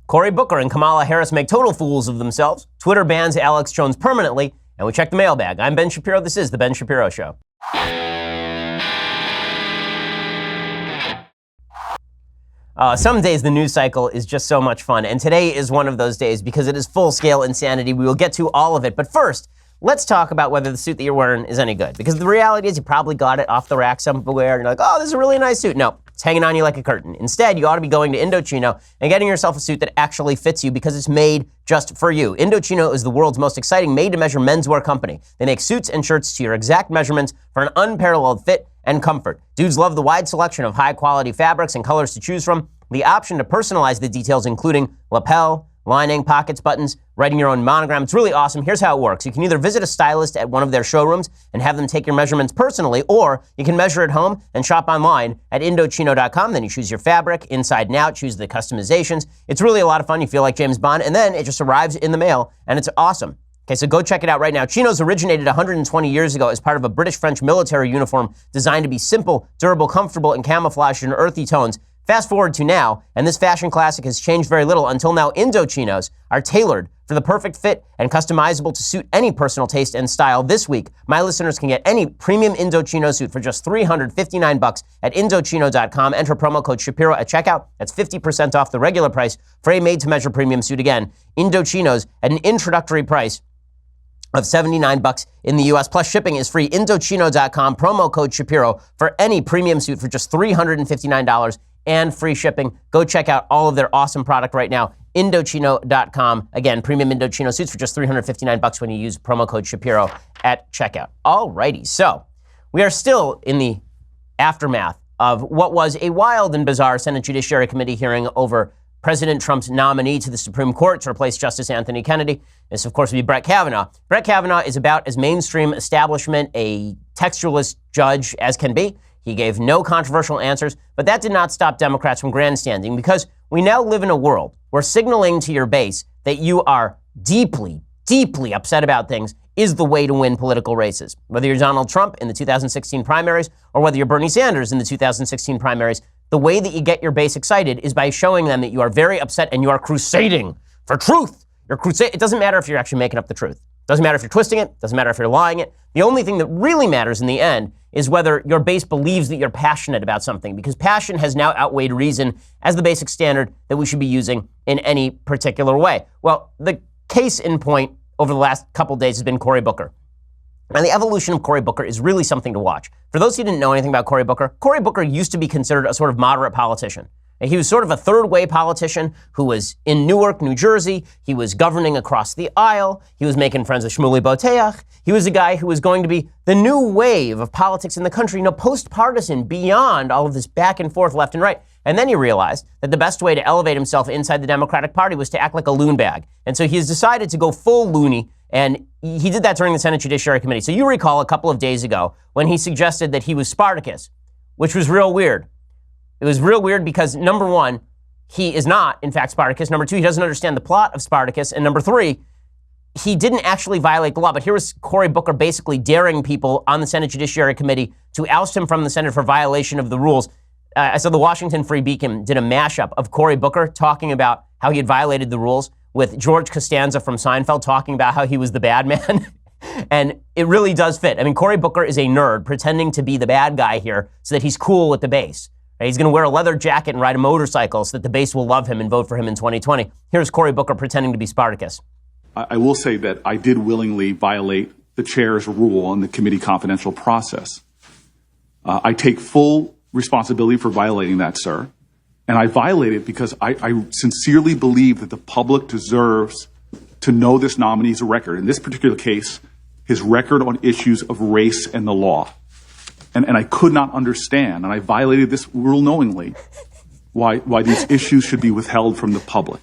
Cory Booker and Kamala Harris make total fools of themselves. Twitter bans Alex Jones permanently. And we check the mailbag. I'm Ben Shapiro. This is The Ben Shapiro Show. Some days the news cycle is just so much fun. And today is one of those days because it is full-scale insanity. We will get to all of it. But first, let's talk about whether the suit that you're wearing is any good. Because the reality is you probably got it off the rack somewhere. And you're like, oh, this is a really nice suit. No, it's hanging on you like a curtain. Instead, you ought to be going to Indochino and getting yourself a suit that actually fits you because it's made just for you. Indochino is the world's most exciting made-to-measure menswear company. They make suits and shirts to your exact measurements for an unparalleled fit and comfort. Dudes love the wide selection of high-quality fabrics and colors to choose from. The option to personalize the details, including lapel, lining, pockets, buttons, writing your own monogram. It's really awesome. Here's how it works. You can either visit a stylist at one of their showrooms and have them take your measurements personally, or you can measure at home and shop online at Indochino.com. Then you choose your fabric inside and out, choose the customizations. It's really a lot of fun. You feel like James Bond, and then it just arrives in the mail, and it's awesome. Okay, so go check it out right now. Chinos originated 120 years ago as part of a British-French military uniform designed to be simple, durable, comfortable, and camouflaged in earthy tones. Fast forward to now, and this fashion classic has changed very little until now. Indochinos are tailored for the perfect fit and customizable to suit any personal taste and style. This week, my listeners can get any premium Indochino suit for just $359 at Indochino.com. Enter promo code Shapiro at checkout. That's 50% off the regular price for a made-to-measure premium suit. Again, Indochinos at an introductory price of $79 in the U.S. Plus shipping is free. Indochino.com, promo code Shapiro for any premium suit for just $359 and free shipping. Go check out all of their awesome product right now. Indochino.com. Again, premium Indochino suits for just $359 when you use promo code Shapiro at checkout. Alrighty, so we are still in the aftermath of what was a wild and bizarre Senate Judiciary Committee hearing over President Trump's nominee to the Supreme Court to replace Justice Anthony Kennedy. This, of course, would be Brett Kavanaugh. Brett Kavanaugh is about as mainstream establishment a textualist judge as can be. He gave no controversial answers, but that did not stop Democrats from grandstanding, because we now live in a world where signaling to your base that you are deeply, deeply upset about things is the way to win political races. Whether you're Donald Trump in the 2016 primaries or whether you're Bernie Sanders in the 2016 primaries, the way that you get your base excited is by showing them that you are very upset and you are crusading for truth. It doesn't matter if you're actually making up the truth. It doesn't matter if you're twisting it. It doesn't matter if you're lying it. The only thing that really matters in the end is whether your base believes that you're passionate about something, because passion has now outweighed reason as the basic standard that we should be using in any particular way. Well, the case in point over the last couple of days has been Cory Booker. And the evolution of Cory Booker is really something to watch. For those who didn't know anything about Cory Booker used to be considered a sort of moderate politician. He was sort of a third-way politician who was in Newark, New Jersey. He was governing across the aisle. He was making friends with Shmuley Boteach. He was a guy who was going to be the new wave of politics in the country, post-partisan, beyond all of this back and forth, left and right. And then he realized that the best way to elevate himself inside the Democratic Party was to act like a loon bag. And so he has decided to go full loony, and he did that during the Senate Judiciary Committee. So you recall a couple of days ago when he suggested that he was Spartacus, which was real weird. It was real weird because, number one, he is not, in fact, Spartacus. Number two, he doesn't understand the plot of Spartacus. And number three, he didn't actually violate the law. But here was Cory Booker basically daring people on the Senate Judiciary Committee to oust him from the Senate for violation of the rules. I saw the Washington Free Beacon did a mashup of Cory Booker talking about how he had violated the rules with George Costanza from Seinfeld talking about how he was the bad man. And it really does fit. I mean, Cory Booker is a nerd pretending to be the bad guy here so that he's cool with the base. He's going to wear a leather jacket and ride a motorcycle so that the base will love him and vote for him in 2020. Here's Cory Booker pretending to be Spartacus. I will say that I did willingly violate the chair's rule on the committee confidential process. I take full responsibility for violating that, sir. And I violate it because I sincerely believe that the public deserves to know this nominee's record. In this particular case, his record on issues of race and the law. And I could not understand, and I violated this rule knowingly, why these issues should be withheld from the public.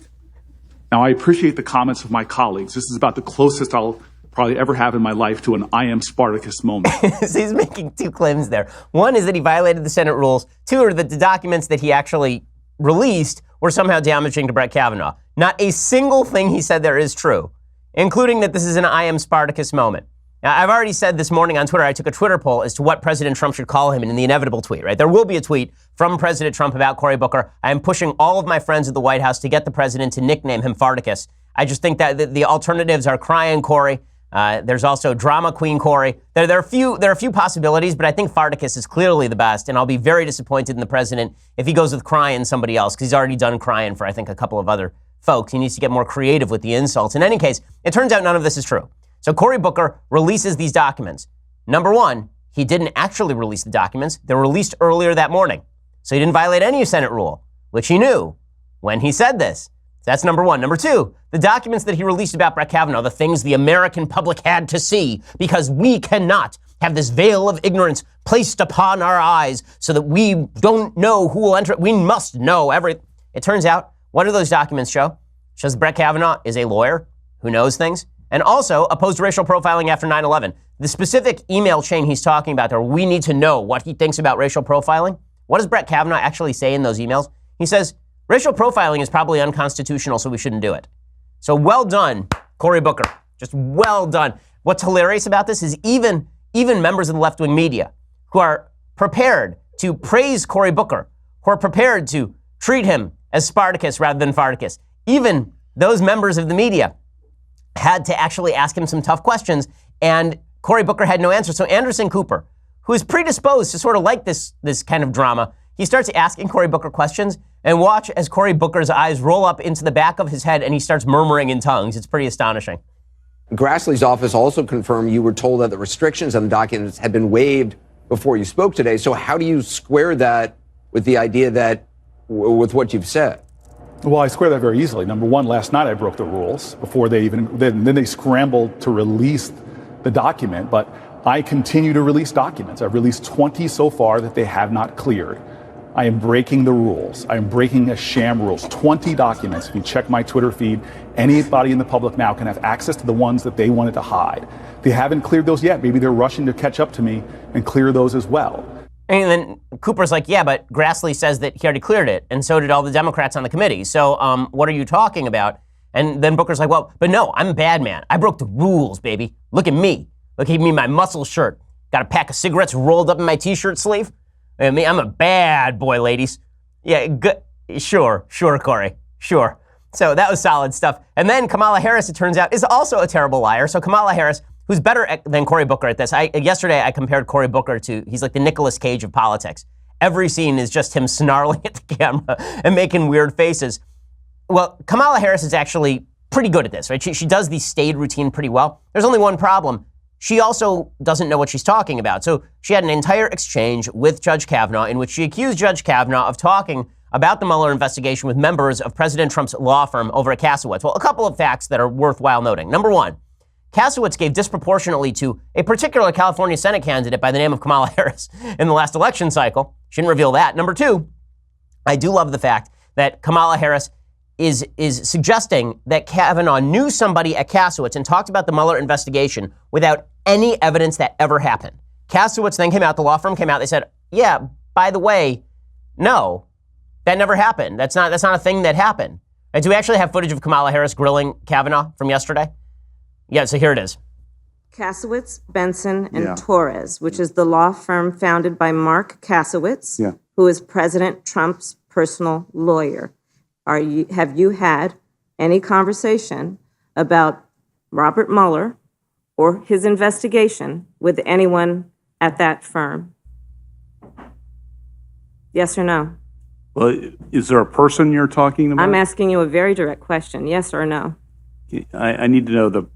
Now, I appreciate the comments of my colleagues. This is about the closest I'll probably ever have in my life to an I am Spartacus moment. So he's making two claims there. One is that he violated the Senate rules. Two are that the documents that he actually released were somehow damaging to Brett Kavanaugh. Not a single thing he said there is true, including that this is an I am Spartacus moment. Now, I've already said this morning on Twitter, I took a Twitter poll as to what President Trump should call him in the inevitable tweet, right? There will be a tweet from President Trump about Cory Booker. I am pushing all of my friends at the White House to get the president to nickname him Farticus. I just think that the alternatives are crying Cory. There's also drama queen Cory. There are a few possibilities, but I think Farticus is clearly the best, and I'll be very disappointed in the president if he goes with crying somebody else, because he's already done crying for, I think, a couple of other folks. He needs to get more creative with the insults. In any case, it turns out none of this is true. So Cory Booker releases these documents. Number one, he didn't actually release the documents. They were released earlier that morning. So he didn't violate any Senate rule, which he knew when he said this. That's number one. Number two, the documents that he released about Brett Kavanaugh, the things the American public had to see, because we cannot have this veil of ignorance placed upon our eyes so that we don't know who will enter it. We must know everything. It turns out, what do those documents show? It shows Brett Kavanaugh is a lawyer who knows things, and also opposed racial profiling after 9/11. The specific email chain he's talking about there, we need to know what he thinks about racial profiling. What does Brett Kavanaugh actually say in those emails? He says, racial profiling is probably unconstitutional, so we shouldn't do it. So well done, Cory Booker. Just well done. What's hilarious about this is even members of the left-wing media who are prepared to praise Cory Booker, who are prepared to treat him as Spartacus rather than Farticus, even those members of the media had to actually ask him some tough questions, and Cory Booker had no answer. So Anderson Cooper, who is predisposed to sort of like this kind of drama, he starts asking Cory Booker questions, and watch as Cory Booker's eyes roll up into the back of his head and he starts murmuring in tongues. It's pretty astonishing. Grassley's office also confirmed you were told that the restrictions on the documents had been waived before you spoke today. So how do you square that with the idea that, with what you've said? Well, I square that very easily. Number one, last night I broke the rules before then they scrambled to release the document, but I continue to release documents. I've released 20 so far that they have not cleared. I am breaking the rules. I am breaking a sham rules. 20 documents. If you check my Twitter feed, anybody in the public now can have access to the ones that they wanted to hide. They haven't cleared those yet. Maybe they're rushing to catch up to me and clear those as well. And then Cooper's like, yeah, but Grassley says that he already cleared it, and so did all the Democrats on the committee. So what are you talking about? And then Booker's like, well, but no, I'm a bad man. I broke the rules, baby. Look at me. Look at me, my muscle shirt. Got a pack of cigarettes rolled up in my T-shirt sleeve. I'm a bad boy, ladies. Yeah, good. Sure, Cory. Sure. So that was solid stuff. And then Kamala Harris, it turns out, is also a terrible liar. So Kamala Harris, who's better than Cory Booker at this. Yesterday, I compared Cory Booker to, he's like the Nicolas Cage of politics. Every scene is just him snarling at the camera and making weird faces. Well, Kamala Harris is actually pretty good at this, right? She does the staid routine pretty well. There's only one problem. She also doesn't know what she's talking about. So she had an entire exchange with Judge Kavanaugh in which she accused Judge Kavanaugh of talking about the Mueller investigation with members of President Trump's law firm over at Kasowitz. Well, a couple of facts that are worthwhile noting. Number one, Kasowitz gave disproportionately to a particular California Senate candidate by the name of Kamala Harris in the last election cycle. She didn't reveal that. Number two, I do love the fact that Kamala Harris is suggesting that Kavanaugh knew somebody at Kasowitz and talked about the Mueller investigation without any evidence that ever happened. Kasowitz then came out, the law firm came out, they said, yeah, by the way, no, that never happened. That's not a thing that happened. And do we actually have footage of Kamala Harris grilling Kavanaugh from yesterday? Yeah, so here it is. Kasowitz, Benson, and Torres, which is the law firm founded by Mark Kasowitz, who is President Trump's personal lawyer. Have you had any conversation about Robert Mueller or his investigation with anyone at that firm? Yes or no? Well, is there a person you're talking about? I'm asking you a very direct question, yes or no? I need to know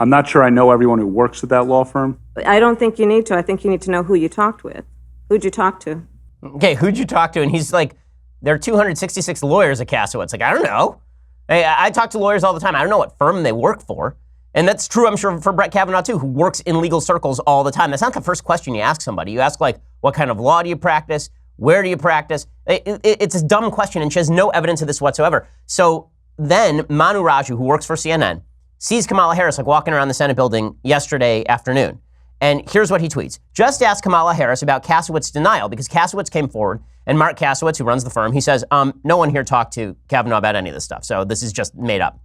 I'm not sure I know everyone who works at that law firm. I don't think you need to. I think you need to know who you talked with. Who'd you talk to? Okay, who'd you talk to? And he's like, there are 266 lawyers at Kasowitz. Like, I don't know. I talk to lawyers all the time. I don't know what firm they work for. And that's true, I'm sure, for Brett Kavanaugh, too, who works in legal circles all the time. That's not the first question you ask somebody. You ask, like, what kind of law do you practice? Where do you practice? It's a dumb question, and she has no evidence of this whatsoever. So then Manu Raju, who works for CNN, sees Kamala Harris, like, walking around the Senate building yesterday afternoon. And here's what he tweets. Just ask Kamala Harris about Kasowitz's denial, because Kasowitz came forward, and Mark Kasowitz, who runs the firm, he says, no one here talked to Kavanaugh about any of this stuff, so this is just made up.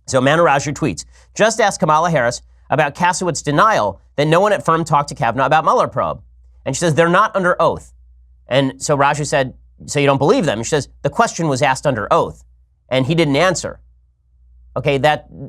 So Manu Raju tweets, just ask Kamala Harris about Kasowitz's denial that no one at firm talked to Kavanaugh about Mueller probe. And she says, they're not under oath. And so Raju said, so you don't believe them? She says, the question was asked under oath, and he didn't answer. Okay,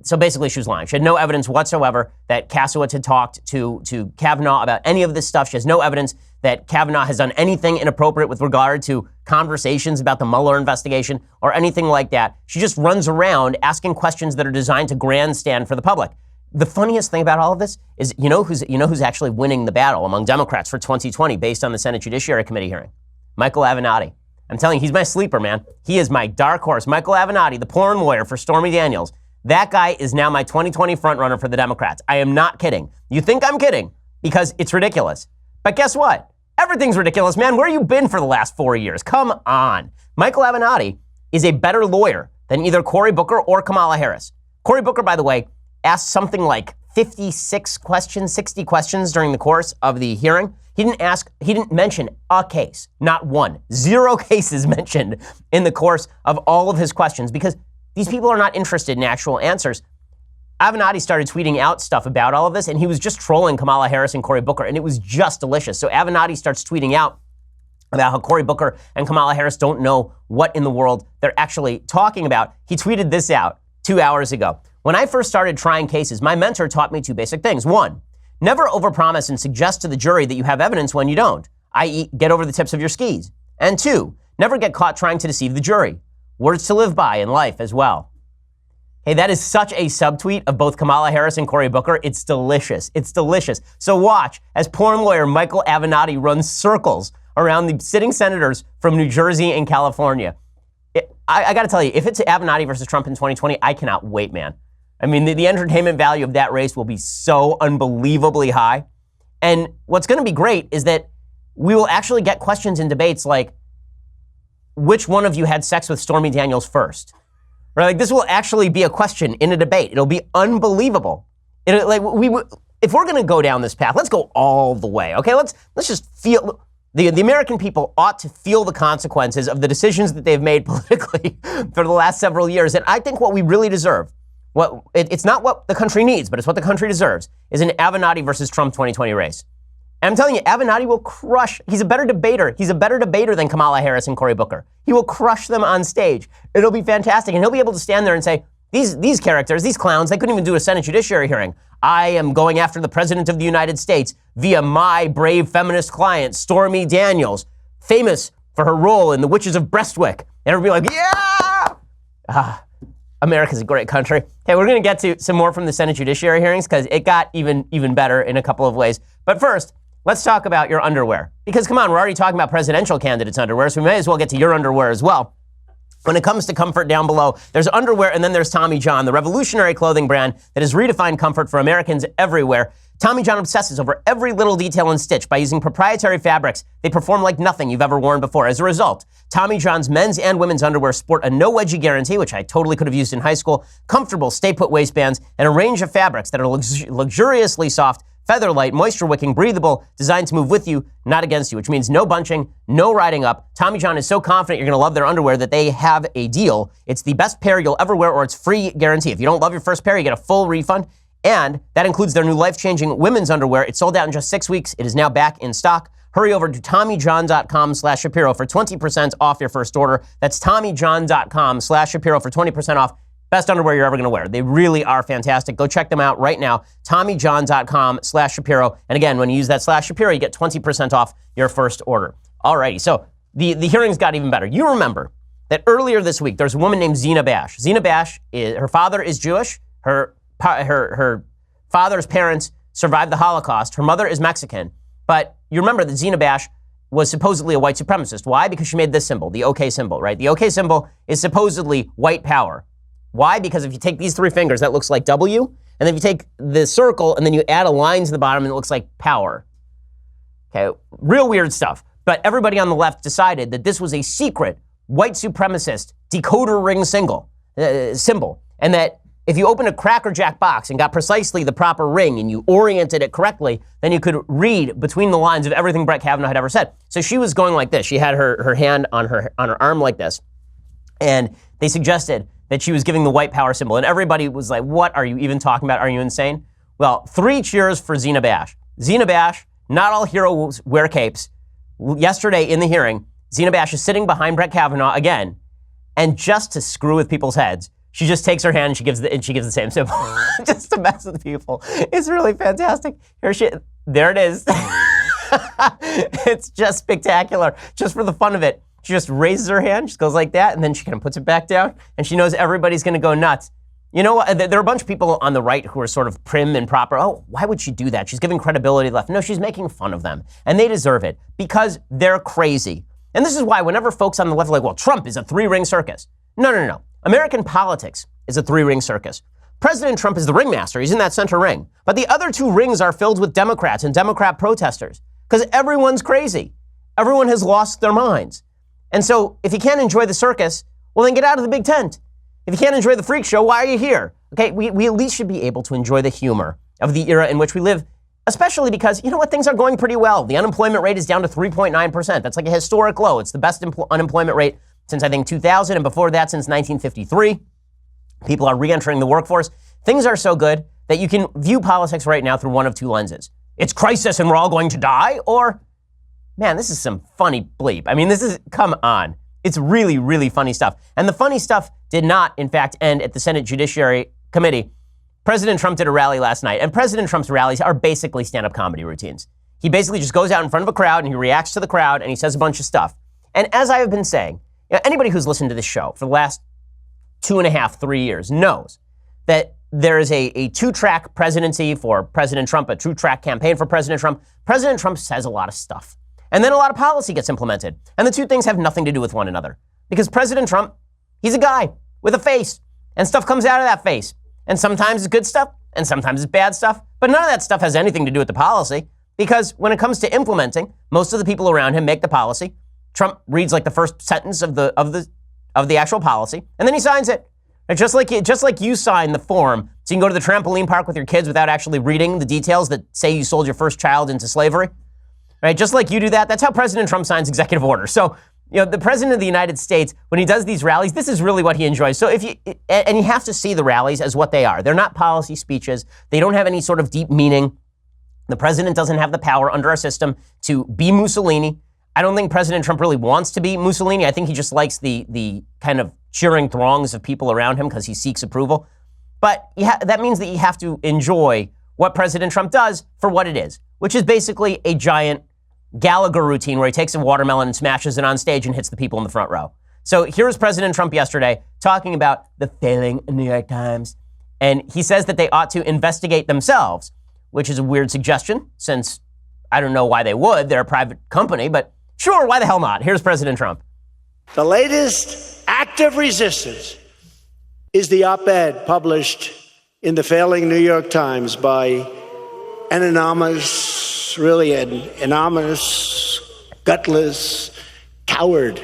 so basically she was lying. She had no evidence whatsoever that Kasowitz had talked to Kavanaugh about any of this stuff. She has no evidence that Kavanaugh has done anything inappropriate with regard to conversations about the Mueller investigation or anything like that. She just runs around asking questions that are designed to grandstand for the public. The funniest thing about all of this is, you know who's actually winning the battle among Democrats for 2020 based on the Senate Judiciary Committee hearing? Michael Avenatti. I'm telling you, he's my sleeper, man. He is my dark horse. Michael Avenatti, the porn lawyer for Stormy Daniels. That guy is now my 2020 frontrunner for the Democrats. I am not kidding. You think I'm kidding because it's ridiculous. But guess what? Everything's ridiculous, man. Where you been for the last 4 years? Come on. Michael Avenatti is a better lawyer than either Cory Booker or Kamala Harris. Cory Booker, by the way, asked something like 56 questions, 60 questions during the course of the hearing. He didn't mention a case, not one. 0 cases mentioned in the course of all of his questions because these people are not interested in actual answers. Avenatti started tweeting out stuff about all of this, and he was just trolling Kamala Harris and Cory Booker, and it was just delicious. So Avenatti starts tweeting out about how Cory Booker and Kamala Harris don't know what in the world they're actually talking about. He tweeted this out 2 hours ago. When I first started trying cases, my mentor taught me 2 basic things. 1, never overpromise and suggest to the jury that you have evidence when you don't, i.e. get over the tips of your skis. And 2, never get caught trying to deceive the jury. Words to live by in life as well. Hey, that is such a subtweet of both Kamala Harris and Cory Booker. It's delicious. It's delicious. So watch as porn lawyer Michael Avenatti runs circles around the sitting senators from New Jersey and California. I got to tell you, if it's Avenatti versus Trump in 2020, I cannot wait, man. I mean, the entertainment value of that race will be so unbelievably high. And what's going to be great is that we will actually get questions in debates like, which one of you had sex with Stormy Daniels first? Right? Like, this will actually be a question in a debate. It'll be unbelievable. If we're going to go down this path, let's go all the way. Okay, let's just feel. The American people ought to feel the consequences of the decisions that they've made politically for the last several years. And I think what we really deserve, it's not what the country needs, but it's what the country deserves, is an Avenatti versus Trump 2020 race. And I'm telling you, Avenatti will crush. He's a better debater. He's a better debater than Kamala Harris and Cory Booker. He will crush them on stage. It'll be fantastic. And he'll be able to stand there and say, these characters, these clowns, they couldn't even do a Senate Judiciary hearing. I am going after the President of the United States via my brave feminist client, Stormy Daniels, famous for her role in The Witches of Breastwick. And everybody be like, yeah! America's a great country. Hey, we're going to get to some more from the Senate Judiciary hearings because it got even better in a couple of ways. But first, let's talk about your underwear. Because come on, we're already talking about presidential candidates' underwear, so we may as well get to your underwear as well. When it comes to comfort down below, there's underwear and then there's Tommy John, the revolutionary clothing brand that has redefined comfort for Americans everywhere. Tommy John obsesses over every little detail and stitch by using proprietary fabrics. They perform like nothing you've ever worn before. As a result, Tommy John's men's and women's underwear sport a no wedgie guarantee, which I totally could have used in high school, comfortable stay-put waistbands, and a range of fabrics that are luxuriously soft, feather-light, moisture-wicking, breathable, designed to move with you, not against you, which means no bunching, no riding up. Tommy John is so confident you're going to love their underwear that they have a deal. It's the best pair you'll ever wear, or it's free guarantee. If you don't love your first pair, you get a full refund, and that includes their new life-changing women's underwear. It sold out in just 6 weeks. It is now back in stock. Hurry over to TommyJohn.com/Shapiro for 20% off your first order. That's TommyJohn.com/Shapiro for 20% off. Best underwear you're ever going to wear. They really are fantastic. Go check them out right now. TommyJohn.com/Shapiro. And again, when you use that /Shapiro, you get 20% off your first order. Alrighty, so the hearings got even better. You remember that earlier this week, there's a woman named Zina Bash. Zina Bash, her father is Jewish. Her father's parents survived the Holocaust. Her mother is Mexican. But you remember that Zina Bash was supposedly a white supremacist. Why? Because she made this symbol, the OK symbol, right? The OK symbol is supposedly white power. Why? Because if you take these 3 fingers, that looks like W, and then if you take the circle and then you add a line to the bottom, and it looks like power. Okay, real weird stuff. But everybody on the left decided that this was a secret white supremacist decoder ring symbol, and that if you opened a Cracker Jack box and got precisely the proper ring and you oriented it correctly, then you could read between the lines of everything Brett Kavanaugh had ever said. So she was going like this. She had her hand on her arm like this, and they suggested that she was giving the white power symbol. And everybody was like, what are you even talking about? Are you insane? Well, 3 cheers for Zena Bash. Zena Bash, not all heroes wear capes. Yesterday in the hearing, Zena Bash is sitting behind Brett Kavanaugh again, and just to screw with people's heads, she just takes her hand and she gives the same symbol just to mess with people. It's really fantastic. There it is. It's just spectacular. Just for the fun of it, she just raises her hand, just goes like that, and then she kind of puts it back down, and she knows everybody's going to go nuts. You know what? There are a bunch of people on the right who are sort of prim and proper. Oh, why would she do that? She's giving credibility left. No, she's making fun of them, and they deserve it because they're crazy. And this is why whenever folks on the left are like, well, Trump is a 3-ring circus. No. American politics is a 3-ring circus. President Trump is the ringmaster. He's in that center ring. But the other 2 rings are filled with Democrats and Democrat protesters because everyone's crazy. Everyone has lost their minds. And so if you can't enjoy the circus, well, then get out of the big tent. If you can't enjoy the freak show, why are you here? Okay, we at least should be able to enjoy the humor of the era in which we live, especially because, you know what, things are going pretty well. The unemployment rate is down to 3.9%. That's like a historic low. It's the best unemployment rate since, I think, 2000, and before that, since 1953. People are re-entering the workforce. Things are so good that you can view politics right now through one of 2 lenses. It's crisis and we're all going to die, or, man, this is some funny bleep. I mean, come on. It's really, really funny stuff. And the funny stuff did not, in fact, end at the Senate Judiciary Committee. President Trump did a rally last night, and President Trump's rallies are basically stand-up comedy routines. He basically just goes out in front of a crowd and he reacts to the crowd and he says a bunch of stuff. And as I have been saying, anybody who's listened to this show for the last 2.5, 3 years knows that there is a 2-track presidency for President Trump, a 2-track campaign for President Trump. President Trump says a lot of stuff. And then a lot of policy gets implemented. And the 2 things have nothing to do with one another. Because President Trump, he's a guy with a face. And stuff comes out of that face. And sometimes it's good stuff, and sometimes it's bad stuff. But none of that stuff has anything to do with the policy. Because when it comes to implementing, most of the people around him make the policy. Trump reads like the first sentence of the actual policy, and then he signs it. And just like you sign the form so you can go to the trampoline park with your kids without actually reading the details that say you sold your first child into slavery. Right? Just like you do that, that's how President Trump signs executive orders. So, the President of the United States, when he does these rallies, this is really what he enjoys. So you have to see the rallies as what they are. They're not policy speeches. They don't have any sort of deep meaning. The president doesn't have the power under our system to be Mussolini. I don't think President Trump really wants to be Mussolini. I think he just likes the kind of cheering throngs of people around him because he seeks approval. But that means that you have to enjoy what President Trump does for what it is, which is basically a giant Gallagher routine where he takes a watermelon and smashes it on stage and hits the people in the front row. So here's President Trump yesterday talking about the failing New York Times. And he says that they ought to investigate themselves, which is a weird suggestion since I don't know why they would. They're a private company, but sure, why the hell not? Here's President Trump. The latest act of resistance is the op-ed published in the failing New York Times by an anonymous, gutless coward.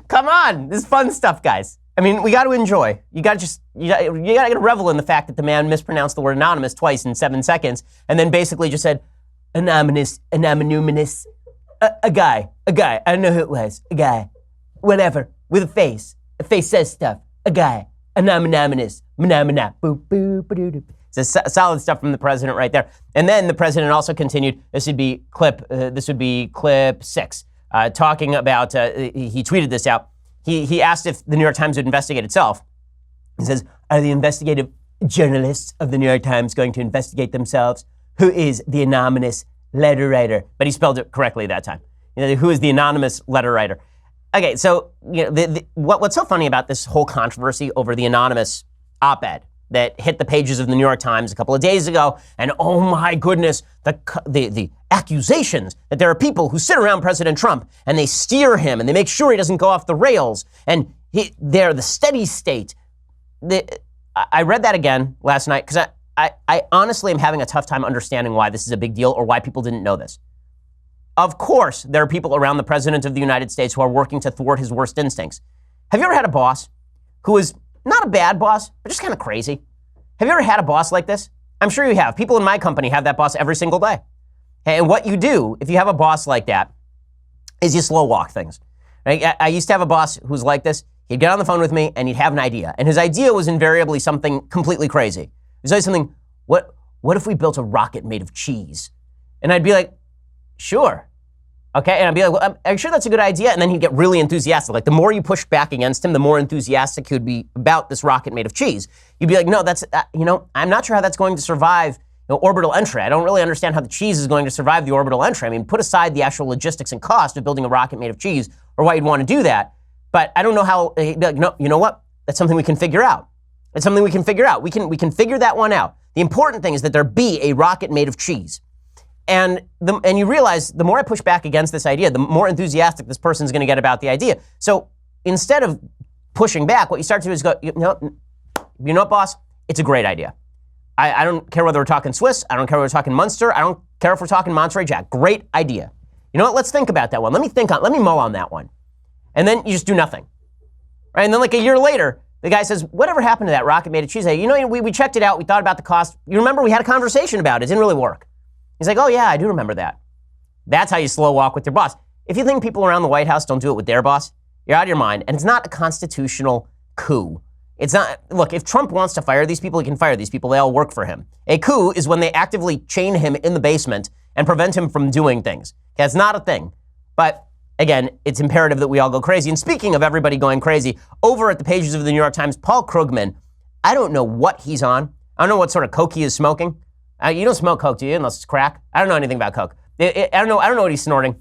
Come on, this is fun stuff, guys. I mean, we got to enjoy. You got to get a revel in the fact that the man mispronounced the word anonymous twice in 7 seconds, and then basically just said anonymous, a guy. I don't know who it was. A guy, whatever, with a face. A face says stuff. A guy, anonymous, boop boop boop. It's solid stuff from the president right there. And then the president also continued. This would be clip 6, talking about. He tweeted this out. He asked if the New York Times would investigate itself. He says, "Are the investigative journalists of the New York Times going to investigate themselves? Who is the anonymous letter writer?" But he spelled it correctly that time. Who is the anonymous letter writer? Okay, so what's so funny about this whole controversy over the anonymous op-ed that hit the pages of the New York Times a couple of days ago, and oh my goodness, the accusations that there are people who sit around President Trump and they steer him and they make sure he doesn't go off the rails, and they're the steady state. I read that again last night because I honestly am having a tough time understanding why this is a big deal or why people didn't know this. Of course, there are people around the President of the United States who are working to thwart his worst instincts. Have you ever had a boss who is not a bad boss, but just kind of crazy? Have you ever had a boss like this? I'm sure you have. People in my company have that boss every single day. And what you do, if you have a boss like that, is you slow walk things. I used to have a boss who was like this. He'd get on the phone with me and he'd have an idea. And his idea was invariably something completely crazy. It was always something, what if we built a rocket made of cheese? And I'd be like, sure. Okay, and I'd be like, well, I'm sure that's a good idea. And then he'd get really enthusiastic. Like the more you pushed back against him, the more enthusiastic he would be about this rocket made of cheese. You'd be like, no, that's, I'm not sure how that's going to survive orbital entry. I don't really understand how the cheese is going to survive the orbital entry. I mean, put aside the actual logistics and cost of building a rocket made of cheese or why you'd want to do that. But I don't know how, he'd be like, no, you know what? That's something we can figure out. It's something we can figure out. We can figure that one out. The important thing is that there be a rocket made of cheese. And you realize the more I push back against this idea, the more enthusiastic this person's going to get about the idea. So instead of pushing back, what you start to do is go, you know what, boss? It's a great idea. I don't care whether we're talking Swiss. I don't care whether we're talking Munster. I don't care if we're talking Monterey Jack. Great idea. You know what? Let's think about that one. Let me mull on that one. And then you just do nothing. Right? And then like a year later, the guy says, whatever happened to that rocket made of cheese? Hey, we checked it out. We thought about the cost. You remember we had a conversation about it. It didn't really work. He's like, oh yeah, I do remember that. That's how you slow walk with your boss. If you think people around the White House don't do it with their boss, you're out of your mind. And it's not a constitutional coup. It's not, look, if Trump wants to fire these people, he can fire these people. They all work for him. A coup is when they actively chain him in the basement and prevent him from doing things. That's not a thing. But again, it's imperative that we all go crazy. And speaking of everybody going crazy, over at the pages of the New York Times, Paul Krugman, I don't know what he's on. I don't know what sort of coke he is smoking. You don't smoke coke, do you? Unless it's crack. I don't know anything about coke. I don't know what he's snorting.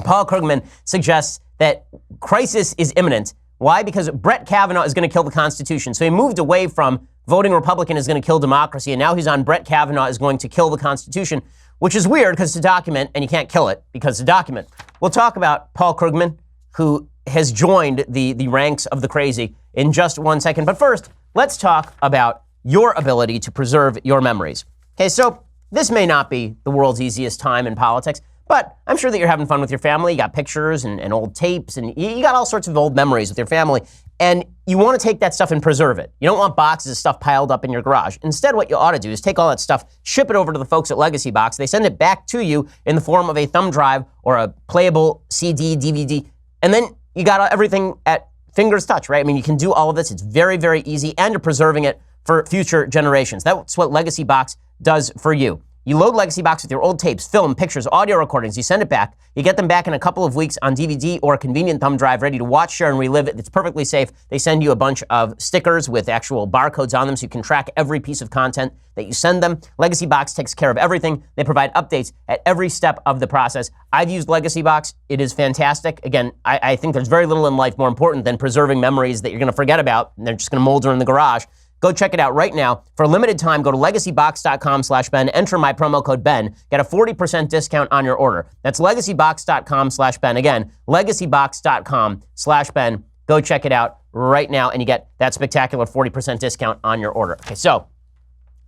Paul Krugman suggests that crisis is imminent. Why? Because Brett Kavanaugh is going to kill the Constitution. So he moved away from voting Republican is going to kill democracy, and now he's on Brett Kavanaugh is going to kill the Constitution, which is weird because it's a document, and you can't kill it because it's a document. We'll talk about Paul Krugman, who has joined the ranks of the crazy, in just 1 second. But first, let's talk about your ability to preserve your memories. Okay, so this may not be the world's easiest time in politics, but I'm sure that you're having fun with your family. You got pictures and old tapes, and you got all sorts of old memories with your family, and you want to take that stuff and preserve it. You don't want boxes of stuff piled up in your garage. Instead, what you ought to do is take all that stuff, ship it over to the folks at Legacy Box. They send it back to you in the form of a thumb drive or a playable CD, DVD, and then you got everything at finger's touch, right? I mean, you can do all of this. It's very, very easy, and you're preserving it for future generations. That's what Legacy Box does for you. You load Legacy Box with your old tapes, film, pictures, audio recordings. You send it back. You get them back in a couple of weeks on DVD or a convenient thumb drive, ready to watch, share, and relive it. It's perfectly safe. They send you a bunch of stickers with actual barcodes on them so you can track every piece of content that you send them. Legacy Box takes care of everything. They provide updates at every step of the process. I've used Legacy Box. It is fantastic. Again, I think there's very little in life more important than preserving memories that you're going to forget about, and they're just going to molder in the garage. Go check it out right now. For a limited time, go to legacybox.com/Ben, enter my promo code Ben, get a 40% discount on your order. That's legacybox.com/Ben. Again, legacybox.com/Ben. Go check it out right now, and you get that spectacular 40% discount on your order. Okay, so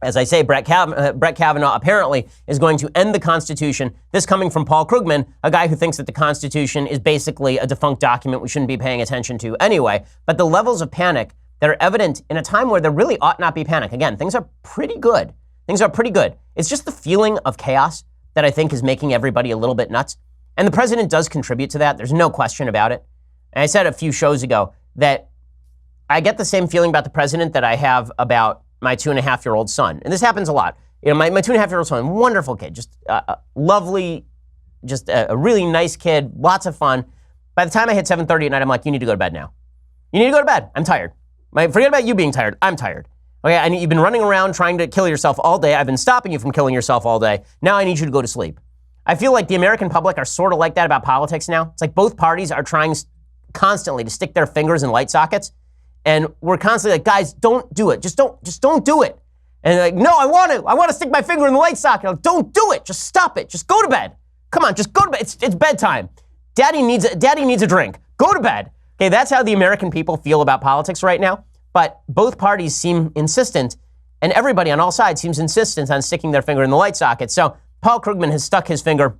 as I say, Brett Kavanaugh apparently is going to end the Constitution. This coming from Paul Krugman, a guy who thinks that the Constitution is basically a defunct document we shouldn't be paying attention to anyway. But the levels of panic that are evident in a time where there really ought not be panic. Again, things are pretty good. Things are pretty good. It's just the feeling of chaos that I think is making everybody a little bit nuts. And the president does contribute to that. There's no question about it. And I said a few shows ago that I get the same feeling about the president that I have about my 2.5-year-old son. And this happens a lot. You know, my 2.5-year-old son, wonderful kid, just lovely, just a really nice kid, lots of fun. By the time I hit 7:30 at night, I'm like, you need to go to bed now. You need to go to bed. I'm tired. Forget about you being tired. I'm tired. Okay, I need, you've been running around trying to kill yourself all day. I've been stopping you from killing yourself all day. Now I need you to go to sleep. I feel like the American public are sort of like that about politics now. It's like both parties are trying constantly to stick their fingers in light sockets. And we're constantly like, guys, don't do it. Just don't do it. And they're like, no, I want to stick my finger in the light socket. Like, don't do it. Just stop it. Just go to bed. Come on, just go to bed. It's bedtime. Daddy needs a drink. Go to bed. Okay, that's how the American people feel about politics right now. But both parties seem insistent, and everybody on all sides seems insistent on sticking their finger in the light socket. So Paul Krugman has stuck his finger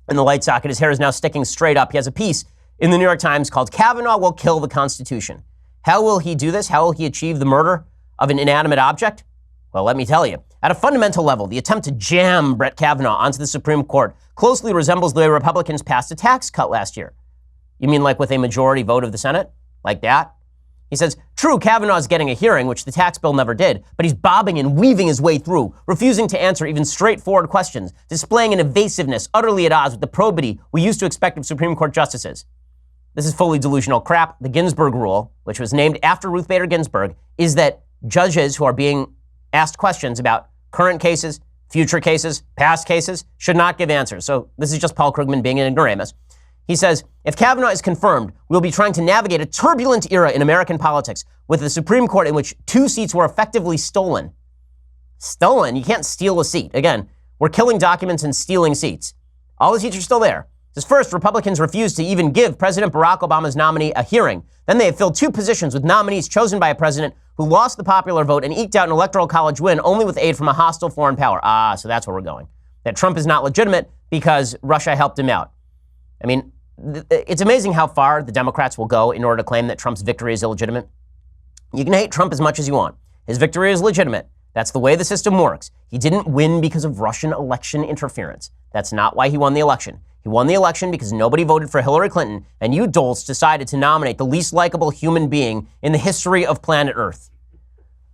in the light socket. His hair is now sticking straight up. He has a piece in the New York Times called "Kavanaugh Will Kill the Constitution." How will he do this? How will he achieve the murder of an inanimate object? Well, let me tell you. At a fundamental level, the attempt to jam Brett Kavanaugh onto the Supreme Court closely resembles the way Republicans passed a tax cut last year. You mean like with a majority vote of the Senate? Like that? He says, true, Kavanaugh's getting a hearing, which the tax bill never did, but he's bobbing and weaving his way through, refusing to answer even straightforward questions, displaying an evasiveness utterly at odds with the probity we used to expect of Supreme Court justices. This is fully delusional crap. The Ginsburg rule, which was named after Ruth Bader Ginsburg, is that judges who are being asked questions about current cases, future cases, past cases, should not give answers. So this is just Paul Krugman being an ignoramus. He says, if Kavanaugh is confirmed, we'll be trying to navigate a turbulent era in American politics with the Supreme Court in which 2 seats were effectively stolen. Stolen? You can't steal a seat. Again, we're killing documents and stealing seats. All the seats are still there. Says first, Republicans refused to even give President Barack Obama's nominee a hearing. Then they have filled 2 positions with nominees chosen by a president who lost the popular vote and eked out an electoral college win only with aid from a hostile foreign power. So that's where we're going. That Trump is not legitimate because Russia helped him out. I mean, it's amazing how far the Democrats will go in order to claim that Trump's victory is illegitimate. You can hate Trump as much as you want. His victory is legitimate. That's the way the system works. He didn't win because of Russian election interference. That's not why he won the election. He won the election because nobody voted for Hillary Clinton, and you dolts decided to nominate the least likable human being in the history of planet Earth.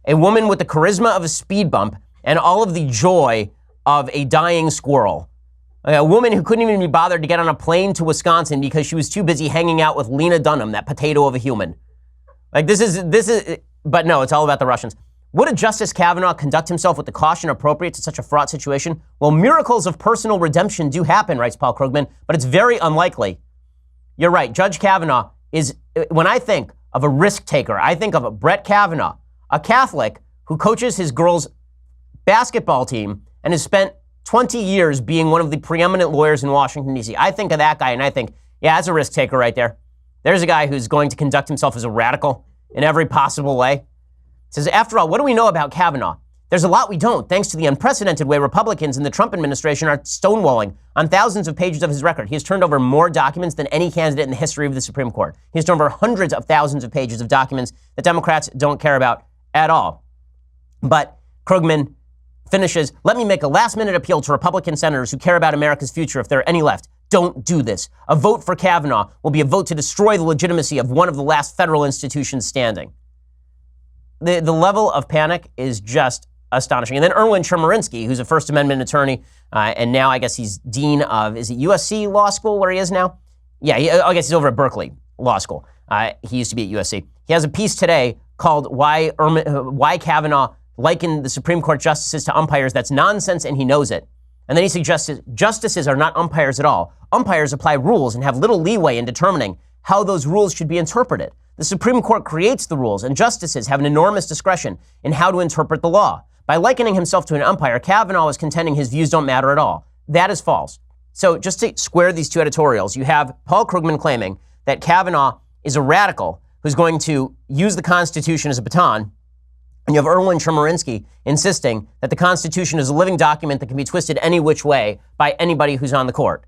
A woman with the charisma of a speed bump and all of the joy of a dying squirrel. A woman who couldn't even be bothered to get on a plane to Wisconsin because she was too busy hanging out with Lena Dunham, that potato of a human. Like this is, but no, it's all about the Russians. Would a Justice Kavanaugh conduct himself with the caution appropriate to such a fraught situation? Well, miracles of personal redemption do happen, writes Paul Krugman, but it's very unlikely. You're right, Judge Kavanaugh is, when I think of a risk taker, I think of a Brett Kavanaugh, a Catholic who coaches his girls' basketball team and has spent 20 years being one of the preeminent lawyers in Washington, D.C. I think of that guy and I think, yeah, that's a risk taker right there. There's a guy who's going to conduct himself as a radical in every possible way. It says, after all, what do we know about Kavanaugh? There's a lot we don't, thanks to the unprecedented way Republicans in the Trump administration are stonewalling on thousands of pages of his record. He has turned over more documents than any candidate in the history of the Supreme Court. He has turned over hundreds of thousands of pages of documents that Democrats don't care about at all. But Krugman finishes, let me make a last-minute appeal to Republican senators who care about America's future if there are any left. Don't do this. A vote for Kavanaugh will be a vote to destroy the legitimacy of one of the last federal institutions standing. The level of panic is just astonishing. And then Erwin Chemerinsky, who's a First Amendment attorney, and now I guess he's dean of, is it USC Law School where he is now? Yeah, I guess he's over at Berkeley Law School. He used to be at USC. He has a piece today called Why Kavanaugh likened the Supreme Court justices to umpires. That's nonsense, and he knows it. And then he suggests justices are not umpires at all. Umpires apply rules and have little leeway in determining how those rules should be interpreted. The Supreme Court creates the rules, and justices have an enormous discretion in how to interpret the law. By likening himself to an umpire, Kavanaugh is contending his views don't matter at all. That is false. So just to square these two editorials, you have Paul Krugman claiming that Kavanaugh is a radical who's going to use the Constitution as a baton, and you have Erwin Chemerinsky insisting that the Constitution is a living document that can be twisted any which way by anybody who's on the court.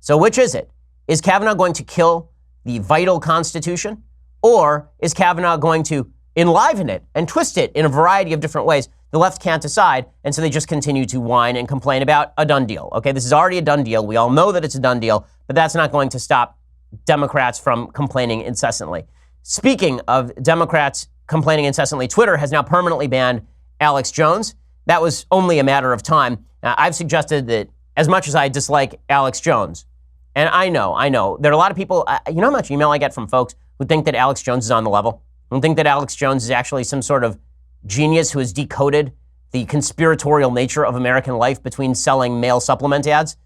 So which is it? Is Kavanaugh going to kill the vital Constitution? Or is Kavanaugh going to enliven it and twist it in a variety of different ways? The left can't decide, and so they just continue to whine and complain about a done deal. Okay, this is already a done deal. We all know that it's a done deal, but that's not going to stop Democrats from complaining incessantly. Speaking of Democrats complaining incessantly, Twitter has now permanently banned Alex Jones. That was only a matter of time. I've suggested that as much as I dislike Alex Jones, and I know, there are a lot of people, you know how much email I get from folks who think that Alex Jones is on the level, who think that Alex Jones is actually some sort of genius who has decoded the conspiratorial nature of American life between selling male supplement ads.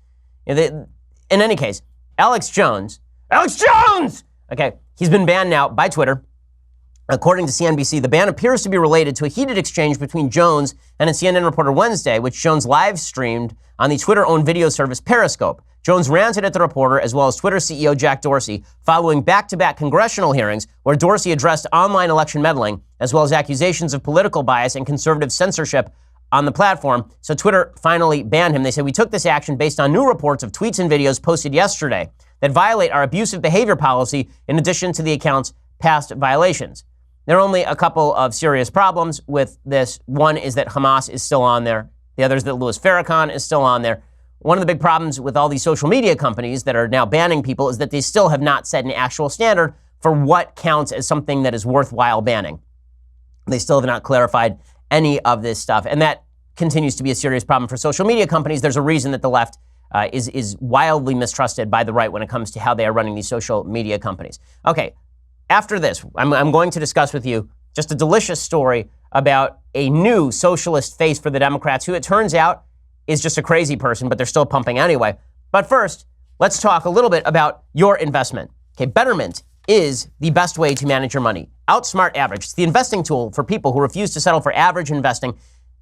In any case, Alex Jones, okay, he's been banned now by Twitter. According to CNBC, the ban appears to be related to a heated exchange between Jones and a CNN reporter Wednesday, which Jones live streamed on the Twitter-owned video service Periscope. Jones ranted at the reporter as well as Twitter CEO Jack Dorsey following back-to-back congressional hearings where Dorsey addressed online election meddling as well as accusations of political bias and conservative censorship on the platform. So Twitter finally banned him. They said, we took this action based on new reports of tweets and videos posted yesterday that violate our abusive behavior policy in addition to the account's past violations. There are only a couple of serious problems with this. One is that Hamas is still on there. The other is that Louis Farrakhan is still on there. one of the big problems with all these social media companies that are now banning people is that they still have not set an actual standard for what counts as something that is worthwhile banning. They still have not clarified any of this stuff. And that continues to be a serious problem for social media companies. There's a reason that the left is wildly mistrusted by the right when it comes to how they are running these social media companies. Okay, after this, I'm going to discuss with you just a delicious story about a new socialist face for the Democrats who it turns out is just a crazy person, but they're still pumping anyway. But first, let's talk a little bit about your investment. Okay, Betterment is the best way to manage your money. Outsmart average. It's the investing tool for people who refuse to settle for average investing.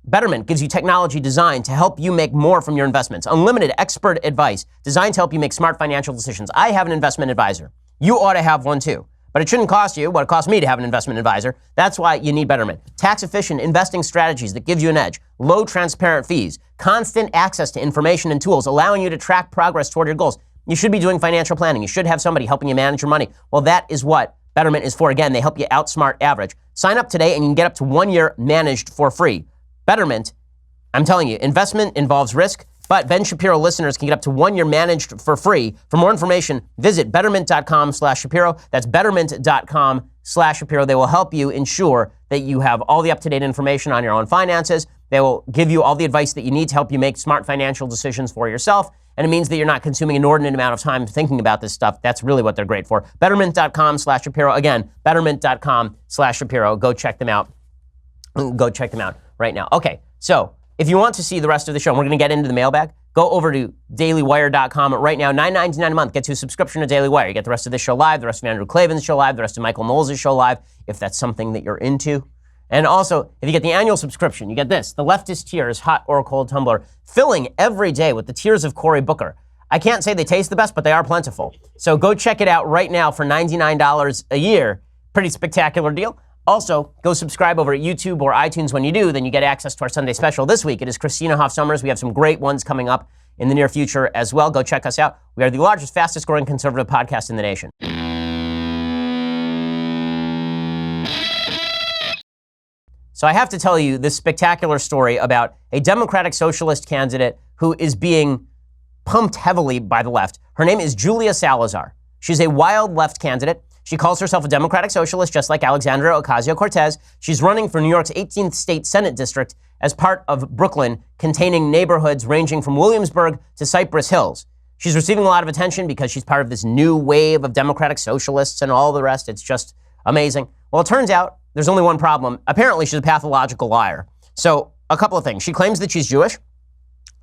Betterment gives you technology designed to help you make more from your investments. Unlimited expert advice designed to help you make smart financial decisions. I have an investment advisor. You ought to have one too. But it shouldn't cost you what it costs me to have an investment advisor. That's why you need Betterment. Tax-efficient investing strategies that give you an edge. Low transparent fees. Constant access to information and tools allowing you to track progress toward your goals. You should be doing financial planning. You should have somebody helping you manage your money. Well, that is what Betterment is for. Again, they help you outsmart average. Sign up today and you can get up to 1 year managed for free. Betterment, I'm telling you, investment involves risk, but Ben Shapiro listeners can get up to 1 year managed for free. For more information, visit betterment.com/Shapiro. That's betterment.com/Shapiro. They will help you ensure that you have all the up-to-date information on your own finances. They will give you all the advice that you need to help you make smart financial decisions for yourself. And it means that you're not consuming an inordinate amount of time thinking about this stuff. That's really what they're great for. Betterment.com/Shapiro. Again, betterment.com/Shapiro. Go check them out. Go check them out right now. Okay, so if you want to see the rest of the show, we're going to get into the mailbag. Go over to dailywire.com right now. $9.99 a month gets you a subscription to Daily Wire. You get the rest of this show live, the rest of Andrew Klavan's show live, the rest of Michael Knowles' show live, if that's something that you're into. And also, if you get the annual subscription, you get this, the Leftist Tears Hot or Cold Tumbler, filling every day with the tears of Cory Booker. I can't say they taste the best, but they are plentiful. So go check it out right now for $99 a year. Pretty spectacular deal. Also, go subscribe over at YouTube or iTunes. When you do, then you get access to our Sunday special. This week, it is Christina Hoff Sommers. We have some great ones coming up in the near future as well. Go check us out. We are the largest, fastest growing conservative podcast in the nation. So I have to tell you this spectacular story about a Democratic Socialist candidate who is being pumped heavily by the left. Her name is Julia Salazar. She's a wild left candidate. She calls herself a Democratic Socialist, just like Alexandria Ocasio-Cortez. She's running for New York's 18th state Senate district as part of Brooklyn, containing neighborhoods ranging from Williamsburg to Cypress Hills. She's receiving a lot of attention because she's part of this new wave of Democratic Socialists and all the rest. It's just amazing. Well, it turns out there's only one problem. Apparently, she's a pathological liar. So a couple of things. She claims that she's Jewish.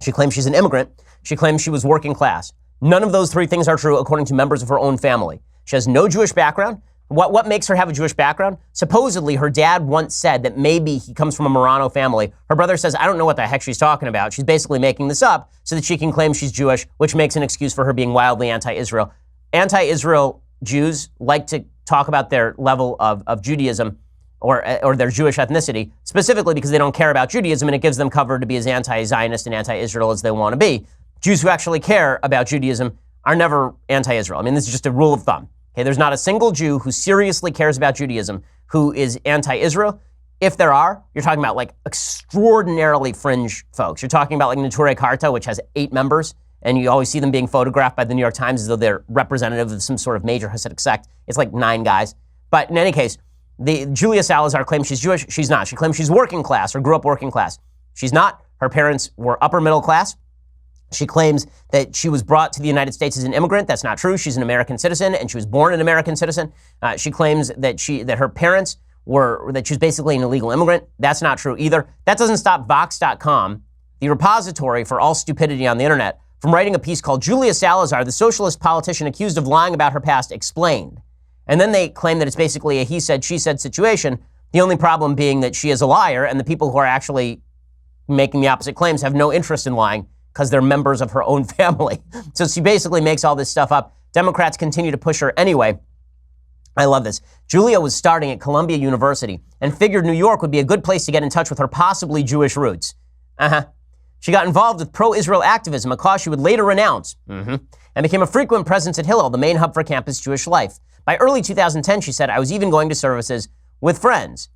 She claims she's an immigrant. She claims she was working class. None of those three things are true according to members of her own family. She has no Jewish background. What makes her have a Jewish background? Supposedly, her dad once said that maybe he comes from a Marrano family. Her brother says, I don't know what the heck she's talking about. She's basically making this up so that she can claim she's Jewish, which makes an excuse for her being wildly anti-Israel. Anti-Israel Jews like to talk about their level of Judaism or their Jewish ethnicity, specifically because they don't care about Judaism and it gives them cover to be as anti-Zionist and anti-Israel as they want to be. Jews who actually care about Judaism are never anti-Israel. I mean, this is just a rule of thumb. Okay, there's not a single Jew who seriously cares about Judaism who is anti-Israel. If there are, you're talking about like extraordinarily fringe folks. You're talking about like Neturei Karta, which has 8 members, and you always see them being photographed by the New York Times as though they're representative of some sort of major Hasidic sect. It's like 9 guys. But in any case, Julia Salazar claims she's Jewish. She's not. She claims she's working class or grew up working class. She's not. Her parents were upper middle class. She claims that she was brought to the United States as an immigrant. That's not true. She's an American citizen, and she was born an American citizen. She claims that her parents that she was basically an illegal immigrant. That's not true either. That doesn't stop Vox.com, the repository for all stupidity on the internet, from writing a piece called Julia Salazar, the socialist politician accused of lying about her past, explained. And then they claim that it's basically a he said, she said situation, the only problem being that she is a liar, and the people who are actually making the opposite claims have no interest in lying, because they're members of her own family. So she basically makes all this stuff up. Democrats continue to push her anyway. I love this. Julia was starting at Columbia University and figured New York would be a good place to get in touch with her possibly Jewish roots. She got involved with pro-Israel activism, a cause she would later renounce, and became a frequent presence at Hillel, the main hub for campus Jewish life. By early 2010, she said, I was even going to services with friends,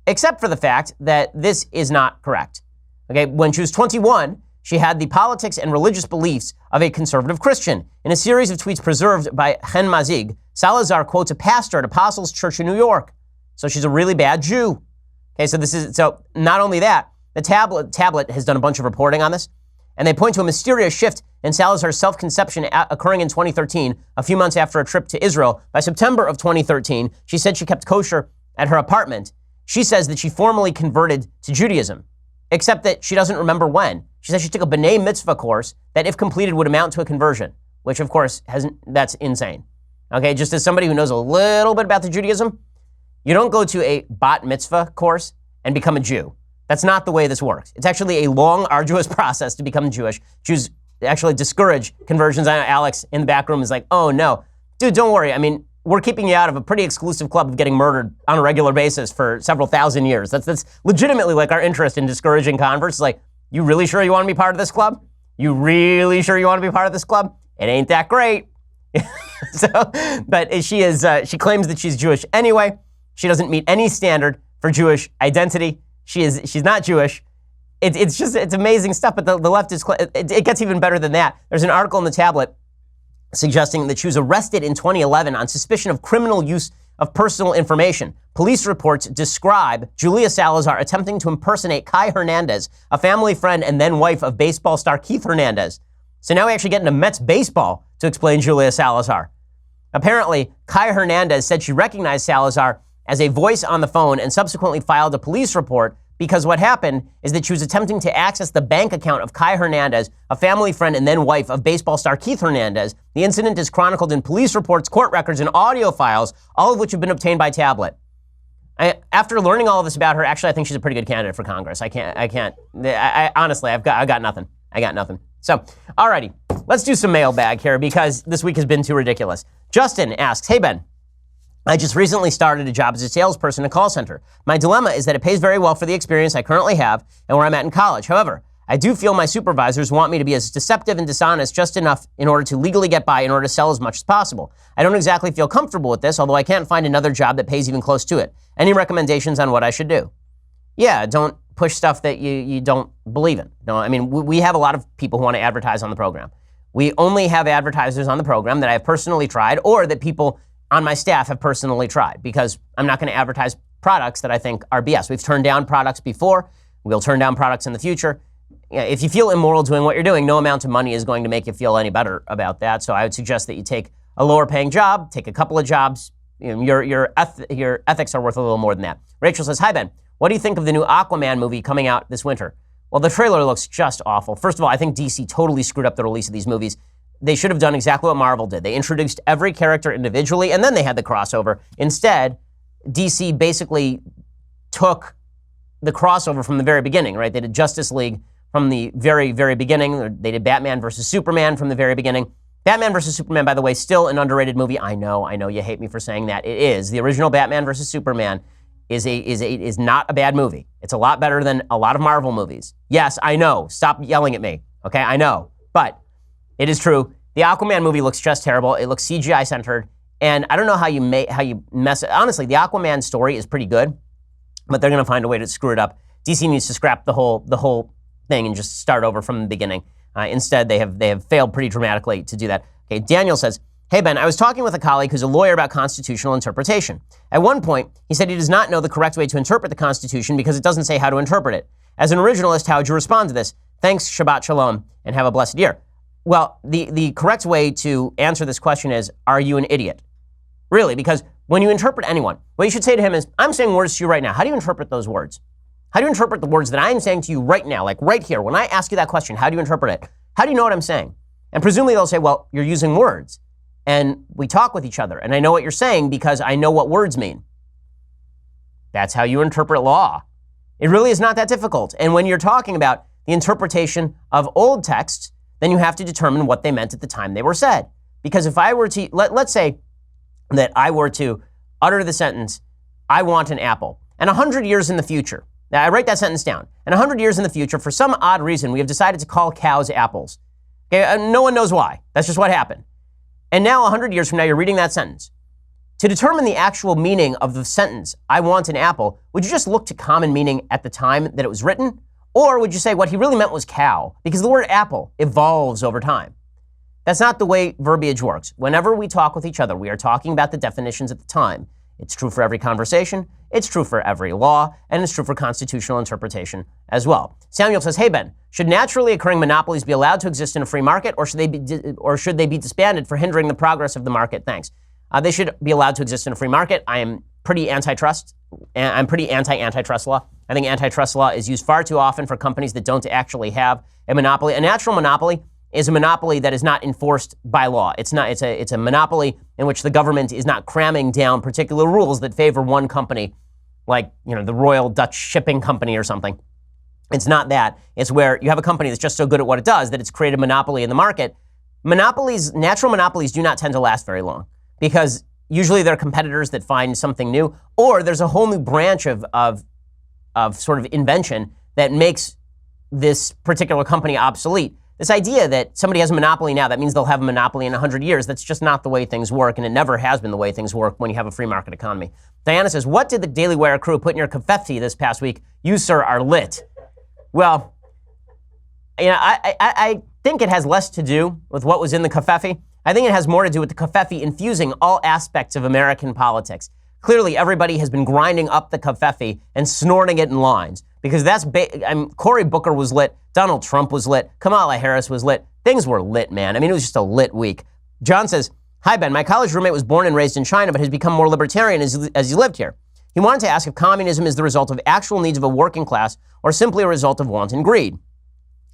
except for the fact that this is not correct. Okay, when she was 21, she had the politics and religious beliefs of a conservative Christian. In a series of tweets preserved by Chen Mazig, Salazar quotes a pastor at Apostles Church in New York. So she's a really bad Jew. Okay, so not only that, the tablet has done a bunch of reporting on this, and they point to a mysterious shift in Salazar's self-conception occurring in 2013, a few months after a trip to Israel. By September of 2013, she said she kept kosher at her apartment. She says that she formally converted to Judaism, except that she doesn't remember when. She says she took a B'nai Mitzvah course that, if completed, would amount to a conversion, which, of course, that's insane. Okay, just as somebody who knows a little bit about the Judaism, you don't go to a Bat Mitzvah course and become a Jew. That's not the way this works. It's actually a long, arduous process to become Jewish. Jews actually discourage conversions. I know Alex in the back room is like, oh no. Dude, don't worry. I mean, we're keeping you out of a pretty exclusive club of getting murdered on a regular basis for several thousand years. That's legitimately like our interest in discouraging converts. Like, you really sure you want to be part of this club? You really sure you want to be part of this club? It ain't that great. But she claims that she's Jewish anyway. She doesn't meet any standard for Jewish identity. She's not Jewish. It's amazing stuff, but the left it gets even better than that. There's an article in the tablet suggesting that she was arrested in 2011 on suspicion of criminal use of personal information. Police reports describe Julia Salazar attempting to impersonate Kai Hernandez, a family friend and then wife of baseball star Keith Hernandez. So now we actually get into Mets baseball to explain Julia Salazar. Apparently, Kai Hernandez said she recognized Salazar as a voice on the phone and subsequently filed a police report because what happened is that she was attempting to access the bank account of Kai Hernandez, a family friend and then wife of baseball star Keith Hernandez. The incident is chronicled in police reports, court records, and audio files, all of which have been obtained by tablet. After learning all of this about her, actually, I think she's a pretty good candidate for Congress. Honestly, I've got nothing. I got nothing. So, alrighty, let's do some mailbag here because this week has been too ridiculous. Justin asks, hey Ben, I just recently started a job as a salesperson in a call center. My dilemma is that it pays very well for the experience I currently have and where I'm at in college. However, I do feel my supervisors want me to be as deceptive and dishonest just enough in order to legally get by in order to sell as much as possible. I don't exactly feel comfortable with this, although I can't find another job that pays even close to it. Any recommendations on what I should do? Yeah, don't push stuff that you don't believe in. No, I mean, we have a lot of people who want to advertise on the program. We only have advertisers on the program that I have personally tried or that people on my staff have personally tried, because I'm not going to advertise products that I think are BS. We've turned down products before. We'll turn down products in the future. If you feel immoral doing what you're doing, no amount of money is going to make you feel any better about that. So I would suggest that you take a lower paying job, take a couple of jobs. Your ethics are worth a little more than that. Rachel says, hi Ben, what do you think of the new Aquaman movie coming out this winter? Well, the trailer looks just awful. First of all, I think DC totally screwed up the release of these movies. They should have done exactly what Marvel did. They introduced every character individually, and then they had the crossover. Instead, DC basically took the crossover from the very beginning, right? They did Justice League from the very, very beginning. They did Batman versus Superman from the very beginning. Batman versus Superman, by the way, still an underrated movie. I know you hate me for saying that. It is. The original Batman versus Superman is not a bad movie. It's a lot better than a lot of Marvel movies. Yes, I know. Stop yelling at me. Okay, I know. But it is true. The Aquaman movie looks just terrible. It looks CGI centered, and I don't know how you mess it. Honestly, the Aquaman story is pretty good, but they're going to find a way to screw it up. DC needs to scrap the whole thing and just start over from the beginning. Instead, they have failed pretty dramatically to do that. Okay, Daniel says, hey Ben, I was talking with a colleague who's a lawyer about constitutional interpretation. At one point, he said he does not know the correct way to interpret the Constitution because it doesn't say how to interpret it. As an originalist, how would you respond to this? Thanks, Shabbat Shalom, and have a blessed year. Well, the correct way to answer this question is, are you an idiot? Really, because when you interpret anyone, what you should say to him is, I'm saying words to you right now. How do you interpret those words? How do you interpret the words that I am saying to you right now, like right here? When I ask you that question, how do you interpret it? How do you know what I'm saying? And presumably they'll say, well, you're using words. And we talk with each other, and I know what you're saying because I know what words mean. That's how you interpret law. It really is not that difficult. And when you're talking about the interpretation of old texts, then you have to determine what they meant at the time they were said. Because if I were to, let's say that I were to utter the sentence, I want an apple, and 100 years in the future, now I write that sentence down, and 100 years in the future, for some odd reason, we have decided to call cows apples. Okay, no one knows why. That's just what happened. And now 100 years from now, you're reading that sentence. To determine the actual meaning of the sentence, I want an apple, would you just look to common meaning at the time that it was written? Or would you say what he really meant was cow? Because the word apple evolves over time. That's not the way verbiage works. Whenever we talk with each other, we are talking about the definitions at the time. It's true for every conversation, it's true for every law, and it's true for constitutional interpretation as well. Samuel says, hey Ben, should naturally occurring monopolies be allowed to exist in a free market, or should they be disbanded for hindering the progress of the market? Thanks. They should be allowed to exist in a free market. I am pretty antitrust. I'm pretty anti-antitrust law. I think antitrust law is used far too often for companies that don't actually have a monopoly. A natural monopoly is a monopoly that is not enforced by law. It's a monopoly in which the government is not cramming down particular rules that favor one company, like, the Royal Dutch Shipping Company or something. It's not that. It's where you have a company that's just so good at what it does that it's created a monopoly in the market. Natural monopolies do not tend to last very long because usually they're competitors that find something new, or there's a whole new branch of sort of invention that makes this particular company obsolete. This idea that somebody has a monopoly now, that means they'll have a monopoly in 100 years, that's just not the way things work, and it never has been the way things work when you have a free market economy. Diana says, what did the Daily Wire crew put in your covfefe this past week? You, sir, are lit. Well, I think it has less to do with what was in the covfefe. I think it has more to do with the covfefe infusing all aspects of American politics. Clearly, everybody has been grinding up the covfefe and snorting it in lines. Because Cory Booker was lit, Donald Trump was lit, Kamala Harris was lit. Things were lit, man. It was just a lit week. John says, hi, Ben. My college roommate was born and raised in China, but has become more libertarian as he lived here. He wanted to ask if communism is the result of actual needs of a working class or simply a result of wanton greed.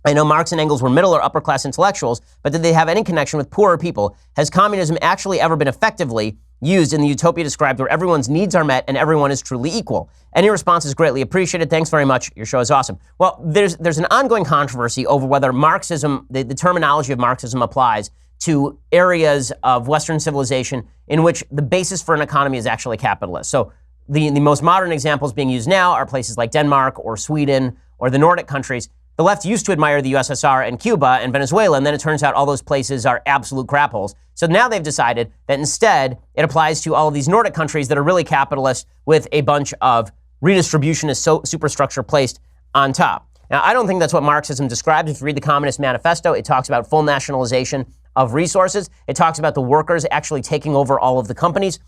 I know Marx and Engels were middle or upper class intellectuals, but did they have any connection with poorer people? Has communism actually ever been effectively used in the utopia described where everyone's needs are met and everyone is truly equal? Any response is greatly appreciated. Thanks very much. Your show is awesome. Well, there's an ongoing controversy over whether Marxism, the terminology of Marxism applies to areas of Western civilization in which the basis for an economy is actually capitalist. So the most modern examples being used now are places like Denmark or Sweden or the Nordic countries. The left used to admire the USSR and Cuba and Venezuela, and then it turns out all those places are absolute crap holes. So now they've decided that instead it applies to all of these Nordic countries that are really capitalist with a bunch of redistributionist superstructure placed on top. Now, I don't think that's what Marxism describes. If you read the Communist Manifesto, it talks about full nationalization of resources. It talks about the workers actually taking over all of the companies.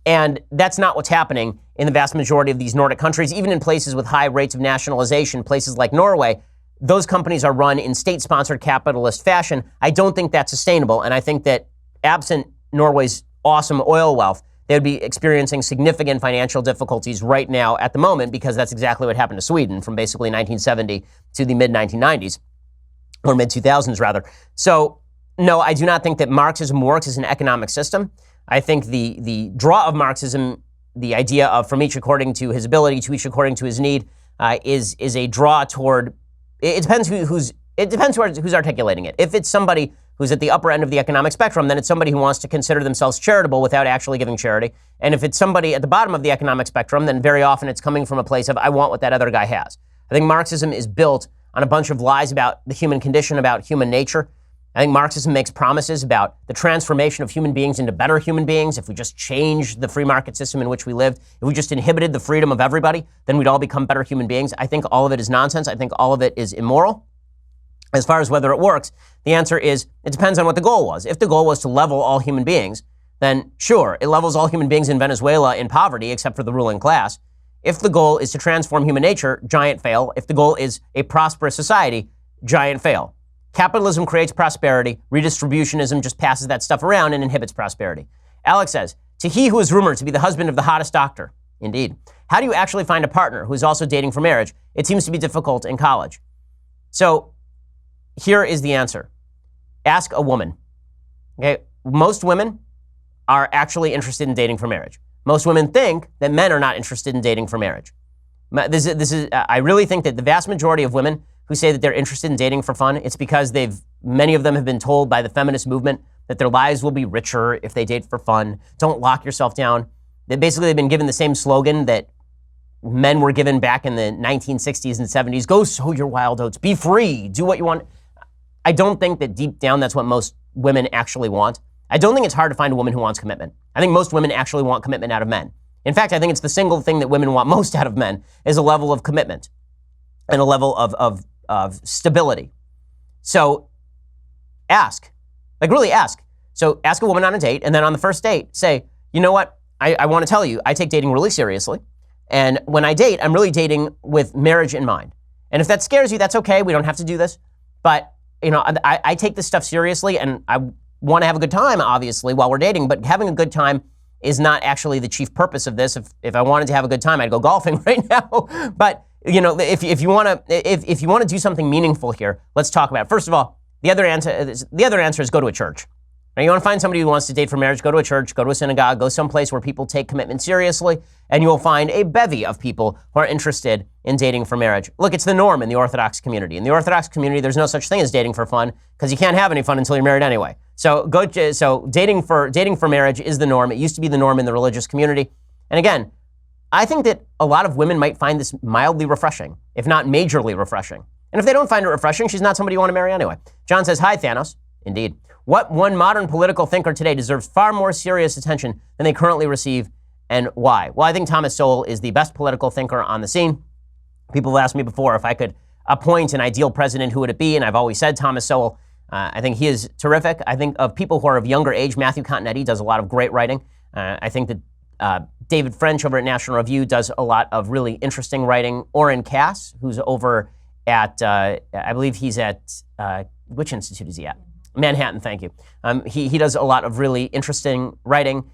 And that's not what's happening in the vast majority of these Nordic countries. Even in places with high rates of nationalization, places like Norway, those companies are run in state-sponsored capitalist fashion. I don't think that's sustainable. And I think that absent Norway's awesome oil wealth, they would be experiencing significant financial difficulties right now at the moment, because that's exactly what happened to Sweden from basically 1970 to the mid-1990s, or mid-2000s rather. So, no, I do not think that Marxism works as an economic system. I think the draw of Marxism, the idea of from each according to his ability to each according to his need, is a draw toward. It depends who's articulating it. If it's somebody who's at the upper end of the economic spectrum, then it's somebody who wants to consider themselves charitable without actually giving charity. And if it's somebody at the bottom of the economic spectrum, then very often it's coming from a place of, I want what that other guy has. I think Marxism is built on a bunch of lies about the human condition, about human nature. I think Marxism makes promises about the transformation of human beings into better human beings. If we just changed the free market system in which we lived, if we just inhibited the freedom of everybody, then we'd all become better human beings. I think all of it is nonsense. I think all of it is immoral. As far as whether it works, the answer is it depends on what the goal was. If the goal was to level all human beings, then sure, it levels all human beings in Venezuela in poverty, except for the ruling class. If the goal is to transform human nature, giant fail. If the goal is a prosperous society, giant fail. Capitalism creates prosperity. Redistributionism just passes that stuff around and inhibits prosperity. Alex says, to he who is rumored to be the husband of the hottest doctor. Indeed. How do you actually find a partner who is also dating for marriage? It seems to be difficult in college. So here is the answer. Ask a woman. Okay, most women are actually interested in dating for marriage. Most women think that men are not interested in dating for marriage. I really think that the vast majority of women who say that they're interested in dating for fun, it's because many of them have been told by the feminist movement that their lives will be richer if they date for fun. Don't lock yourself down. They've been given the same slogan that men were given back in the 1960s and 70s. Go sow your wild oats. Be free. Do what you want. I don't think that deep down that's what most women actually want. I don't think it's hard to find a woman who wants commitment. I think most women actually want commitment out of men. In fact, I think it's the single thing that women want most out of men is a level of commitment. and a level of stability. So ask, like really ask. So ask a woman on a date, and then on the first date, say, you know what? I want to tell you, I take dating really seriously. And when I date, I'm really dating with marriage in mind. And if that scares you, that's okay. We don't have to do this. But, you know, I take this stuff seriously, and I want to have a good time, obviously, while we're dating. But having a good time is not actually the chief purpose of this. If I wanted to have a good time, I'd go golfing right now. But, you know, if you want to do something meaningful here, let's talk about it. First of all, the other answer is go to a church. Now, you want to find somebody who wants to date for marriage, go to a church, go to a synagogue, go someplace where people take commitment seriously, and you will find a bevy of people who are interested in dating for marriage. Look, it's the norm in the Orthodox community. In the Orthodox community, there's no such thing as dating for fun, because you can't have any fun until you're married anyway. So dating for marriage is the norm. It used to be the norm in the religious community. And again, I think that a lot of women might find this mildly refreshing, if not majorly refreshing. And if they don't find it refreshing, she's not somebody you want to marry anyway. John says, hi, Thanos. Indeed. What one modern political thinker today deserves far more serious attention than they currently receive, and why? Well, I think Thomas Sowell is the best political thinker on the scene. People have asked me before if I could appoint an ideal president, who would it be? And I've always said Thomas Sowell. I think he is terrific. I think of people who are of younger age, Matthew Continetti does a lot of great writing. I think that David French over at National Review does a lot of really interesting writing. Orrin Cass, who's over at, I believe he's at, which institute is he at? Manhattan, thank you. He does a lot of really interesting writing.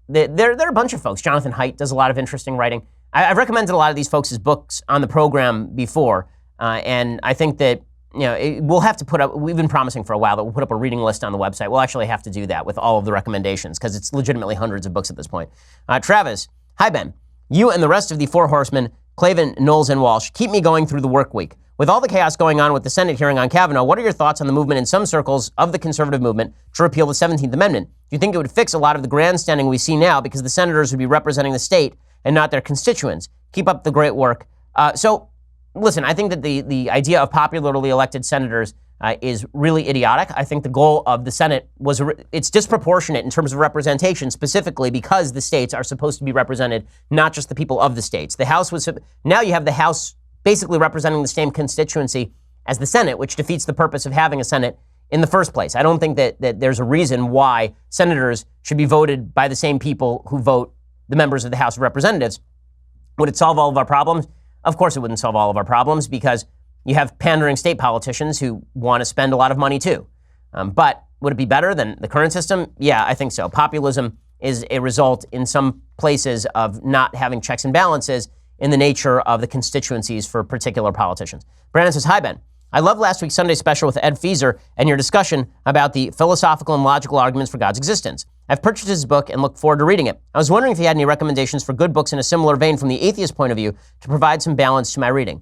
There are a bunch of folks. Jonathan Haidt does a lot of interesting writing. I've recommended a lot of these folks' books on the program before, and I think that we'll have to put up, we've been promising for a while that we'll put up a reading list on the website. We'll actually have to do that with all of the recommendations, because it's legitimately hundreds of books at this point. Travis, hi Ben. You and the rest of the four horsemen, Clavin, Knowles, and Walsh, keep me going through the work week. With all the chaos going on with the Senate hearing on Kavanaugh, what are your thoughts on the movement in some circles of the conservative movement to repeal the 17th Amendment? Do you think it would fix a lot of the grandstanding we see now, because the senators would be representing the state and not their constituents? Keep up the great work. So, listen, I think that the idea of popularly elected senators is really idiotic. I think the goal of the Senate was, it's disproportionate in terms of representation, specifically because the states are supposed to be represented, not just the people of the states. The House was, now you have the House basically representing the same constituency as the Senate, which defeats the purpose of having a Senate in the first place. I don't think that there's a reason why senators should be voted by the same people who vote the members of the House of Representatives. Would it solve all of our problems? Of course it wouldn't solve all of our problems, because you have pandering state politicians who want to spend a lot of money too. But would it be better than the current system? Yeah, I think so. Populism is a result in some places of not having checks and balances in the nature of the constituencies for particular politicians. Brandon says, hi, Ben. I love last week's Sunday special with Ed Feezer and your discussion about the philosophical and logical arguments for God's existence. I've purchased his book and look forward to reading it. I was wondering if he had any recommendations for good books in a similar vein from the atheist point of view to provide some balance to my reading.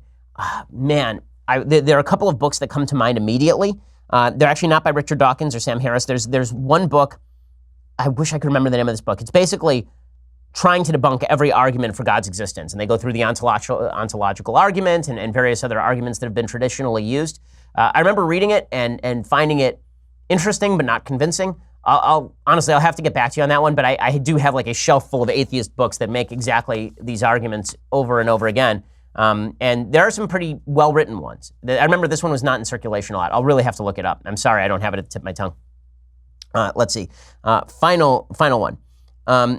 There are a couple of books that come to mind immediately. They're actually not by Richard Dawkins or Sam Harris. There's one book, I wish I could remember the name of this book. It's basically trying to debunk every argument for God's existence. And they go through the ontological argument and various other arguments that have been traditionally used. I remember reading it and finding it interesting but not convincing. Honestly, I'll have to get back to you on that one, but I do have like a shelf full of atheist books that make exactly these arguments over and over again. And there are some pretty well-written ones. I remember this one was not in circulation a lot. I'll really have to look it up. I'm sorry, I don't have it at the tip of my tongue. Let's see. Final one.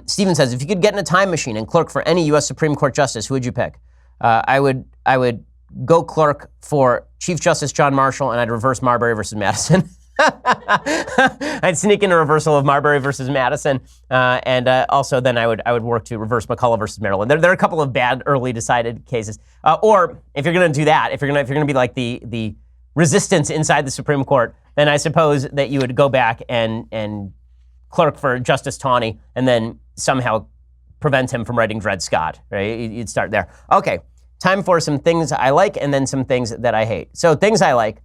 Steven says, if you could get in a time machine and clerk for any U.S. Supreme Court justice, who would you pick? I would go clerk for Chief Justice John Marshall, and I'd reverse Marbury versus Madison. I'd sneak in a reversal of Marbury versus Madison, and also then I would work to reverse McCullough versus Maryland. There are a couple of bad early decided cases. Or if you're going to do that, if you're going to be like the resistance inside the Supreme Court, then I suppose that you would go back and clerk for Justice Taney, and then somehow prevent him from writing Dred Scott. Right? You'd start there. Okay, time for some things I like and then some things that I hate. So things I like.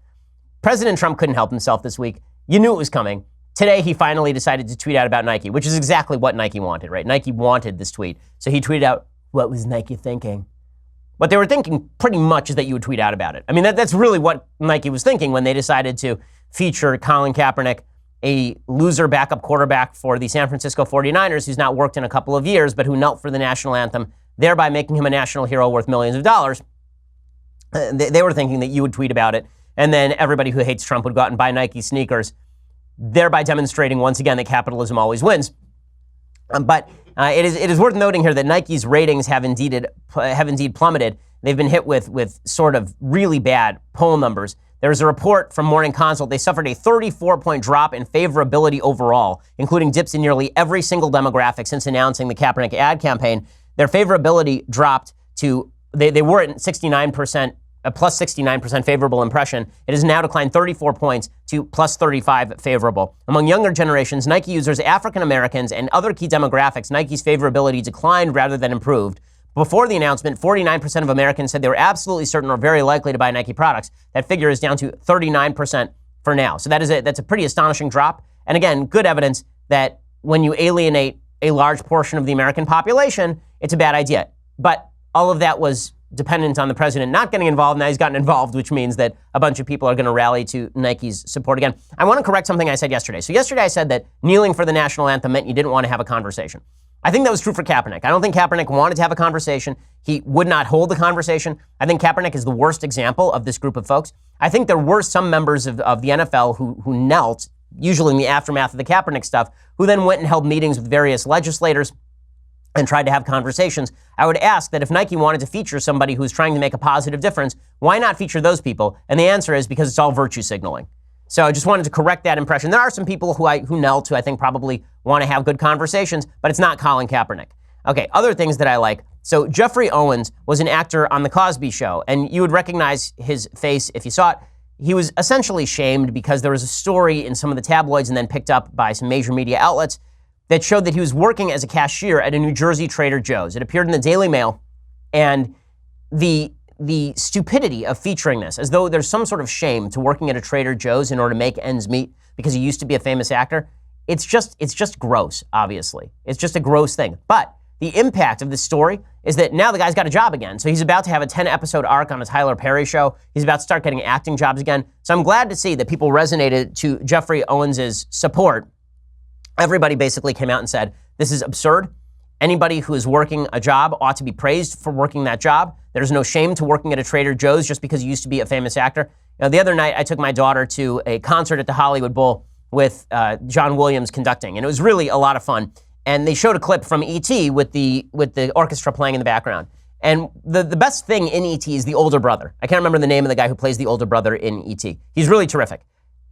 President Trump couldn't help himself this week. You knew it was coming. Today, he finally decided to tweet out about Nike, which is exactly what Nike wanted, right? Nike wanted this tweet. So he tweeted out, what was Nike thinking? What they were thinking pretty much is that you would tweet out about it. I mean, that's really what Nike was thinking when they decided to feature Colin Kaepernick, a loser backup quarterback for the San Francisco 49ers who's not worked in a couple of years, but who knelt for the national anthem, thereby making him a national hero worth millions of dollars. They were thinking that you would tweet about it, and then everybody who hates Trump would go out and buy Nike sneakers, thereby demonstrating once again that capitalism always wins. But it is worth noting here that Nike's ratings have indeed plummeted. They've been hit with sort of really bad poll numbers. There was a report from Morning Consult. They suffered a 34-point drop in favorability overall, including dips in nearly every single demographic since announcing the Kaepernick ad campaign. Their favorability dropped to, they were at 69%, a plus 69% favorable impression. It has now declined 34 points to plus 35 favorable. Among younger generations, Nike users, African Americans, and other key demographics, Nike's favorability declined rather than improved. Before the announcement, 49% of Americans said they were absolutely certain or very likely to buy Nike products. That figure is down to 39% for now. So that's a pretty astonishing drop. And again, good evidence that when you alienate a large portion of the American population, it's a bad idea. But all of that was dependent on the president not getting involved. Now he's gotten involved, which means that a bunch of people are going to rally to Nike's support again. I want to correct something I said yesterday. So yesterday I said that kneeling for the national anthem meant you didn't want to have a conversation. I think that was true for Kaepernick. I don't think Kaepernick wanted to have a conversation. He would not hold the conversation. I think Kaepernick is the worst example of this group of folks. I think there were some members of the NFL who knelt, usually in the aftermath of the Kaepernick stuff, who then went and held meetings with various legislators and tried to have conversations. I would ask that if Nike wanted to feature somebody who's trying to make a positive difference, why not feature those people? And the answer is because it's all virtue signaling. So I just wanted to correct that impression. There are some people who knelt, who I think probably want to have good conversations, but it's not Colin Kaepernick. Okay, other things that I like. So Jeffrey Owens was an actor on The Cosby Show, and you would recognize his face if you saw it. He was essentially shamed because there was a story in some of the tabloids and then picked up by some major media outlets that showed that he was working as a cashier at a New Jersey Trader Joe's. It appeared in the Daily Mail, and the stupidity of featuring this, as though there's some sort of shame to working at a Trader Joe's in order to make ends meet because he used to be a famous actor. It's just gross, obviously. It's just a gross thing. But the impact of this story is that now the guy's got a job again. So he's about to have a 10-episode arc on a Tyler Perry show. He's about to start getting acting jobs again. So I'm glad to see that people resonated to Jeffrey Owens's support. Everybody basically came out and said, this is absurd. Anybody who is working a job ought to be praised for working that job. There's no shame to working at a Trader Joe's just because you used to be a famous actor. The other night, I took my daughter to a concert at the Hollywood Bowl with John Williams conducting, and it was really a lot of fun. And they showed a clip from E.T. with the orchestra playing in the background. And the best thing in E.T. is the older brother. I can't remember the name of the guy who plays the older brother in E.T. He's really terrific.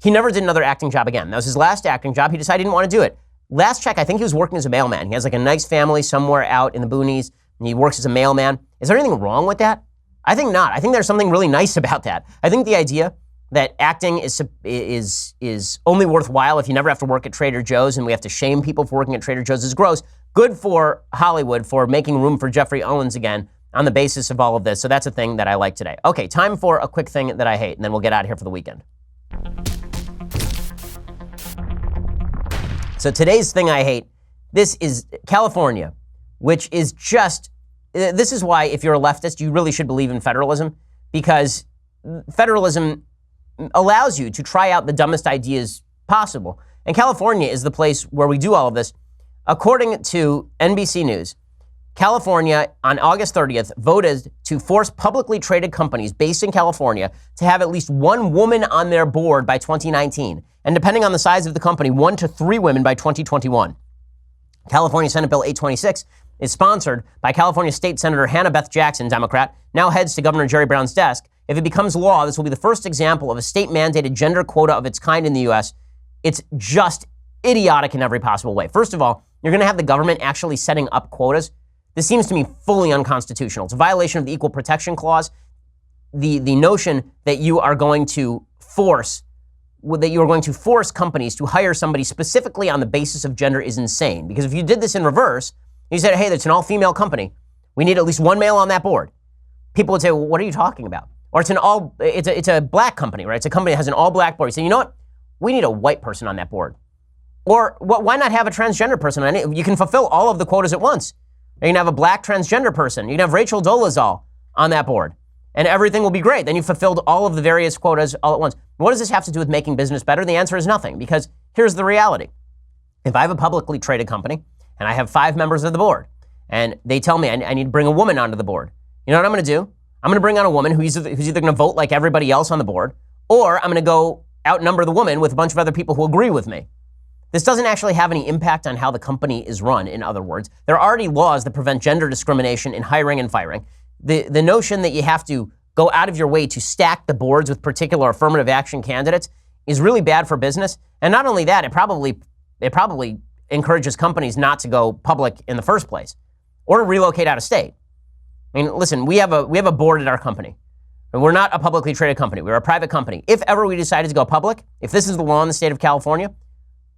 He never did another acting job again. That was his last acting job. He decided he didn't want to do it. Last check, I think he was working as a mailman. He has like a nice family somewhere out in the boonies, and he works as a mailman. Is there anything wrong with that? I think not. I think there's something really nice about that. I think the idea that acting is only worthwhile if you never have to work at Trader Joe's and we have to shame people for working at Trader Joe's is gross. Good for Hollywood for making room for Jeffrey Owens again on the basis of all of this. So that's a thing that I like today. Okay, time for a quick thing that I hate, and then we'll get out of here for the weekend. So today's thing I hate, this is California, which is just, this is why if you're a leftist, you really should believe in federalism, because federalism allows you to try out the dumbest ideas possible. And California is the place where we do all of this. According to NBC News, California on August 30th voted to force publicly traded companies based in California to have at least one woman on their board by 2019. And depending on the size of the company, 1 to 3 women by 2021. California Senate Bill 826 is sponsored by California State Senator Hannah Beth Jackson, Democrat, now heads to Governor Jerry Brown's desk. If it becomes law, this will be the first example of a state-mandated gender quota of its kind in the U.S. It's just idiotic in every possible way. First of all, you're going to have the government actually setting up quotas. This seems to me fully unconstitutional. It's a violation of the Equal Protection Clause. The notion that you are going to force companies to hire somebody specifically on the basis of gender is insane. Because if you did this in reverse, you said, hey, it's an all-female company. We need at least one male on that board. People would say, well, what are you talking about? Or it's a black company, right? It's a company that has an all-black board. You say, you know what? We need a white person on that board. Or why not have a transgender person on it? You can fulfill all of the quotas at once. You can have a black transgender person. You can have Rachel Dolezal on that board. And everything will be great. Then you've fulfilled all of the various quotas all at once. What does this have to do with making business better? The answer is nothing, because here's the reality. If I have a publicly traded company and I have 5 members of the board and they tell me I need to bring a woman onto the board, you know what I'm going to do? I'm going to bring on a woman who's either going to vote like everybody else on the board, or I'm going to go outnumber the woman with a bunch of other people who agree with me. This doesn't actually have any impact on how the company is run, in other words. There are already laws that prevent gender discrimination in hiring and firing. The notion that you have to go out of your way to stack the boards with particular affirmative action candidates is really bad for business. And not only that, it probably encourages companies not to go public in the first place or to relocate out of state. I mean, listen, we have a board at our company. And we're not a publicly traded company. We're a private company. If ever we decided to go public, if this is the law in the state of California,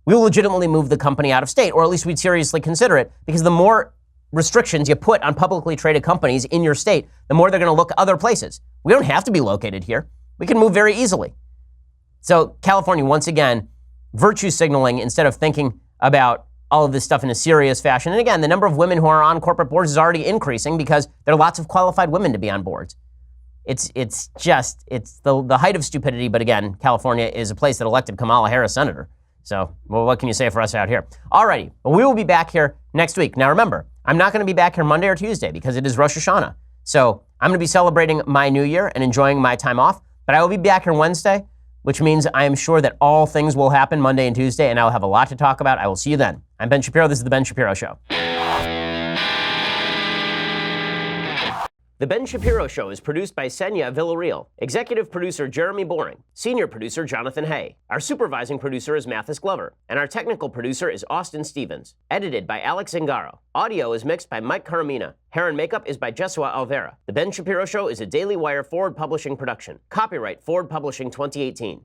we will legitimately move the company out of state, or at least we'd seriously consider it, because the more restrictions you put on publicly traded companies in your state, the more they're going to look other places. We don't have to be located here. We can move very easily. So California, once again, virtue signaling instead of thinking about all of this stuff in a serious fashion. And again, the number of women who are on corporate boards is already increasing because there are lots of qualified women to be on boards. It's the height of stupidity. But again, California is a place that elected Kamala Harris senator. So, well, what can you say for us out here? Alrighty, well, we will be back here next week. Now remember, I'm not going to be back here Monday or Tuesday because it is Rosh Hashanah. So I'm going to be celebrating my new year and enjoying my time off. But I will be back here Wednesday, which means I am sure that all things will happen Monday and Tuesday, and I'll have a lot to talk about. I will see you then. I'm Ben Shapiro. This is The Ben Shapiro Show. The Ben Shapiro Show is produced by Senya Villarreal, executive producer Jeremy Boring, senior producer Jonathan Hay. Our supervising producer is Mathis Glover, and our technical producer is Austin Stevens. Edited by Alex Zingaro. Audio is mixed by Mike Caramina. Hair and makeup is by Jesua Alvera. The Ben Shapiro Show is a Daily Wire Forward Publishing production. Copyright Forward Publishing 2018.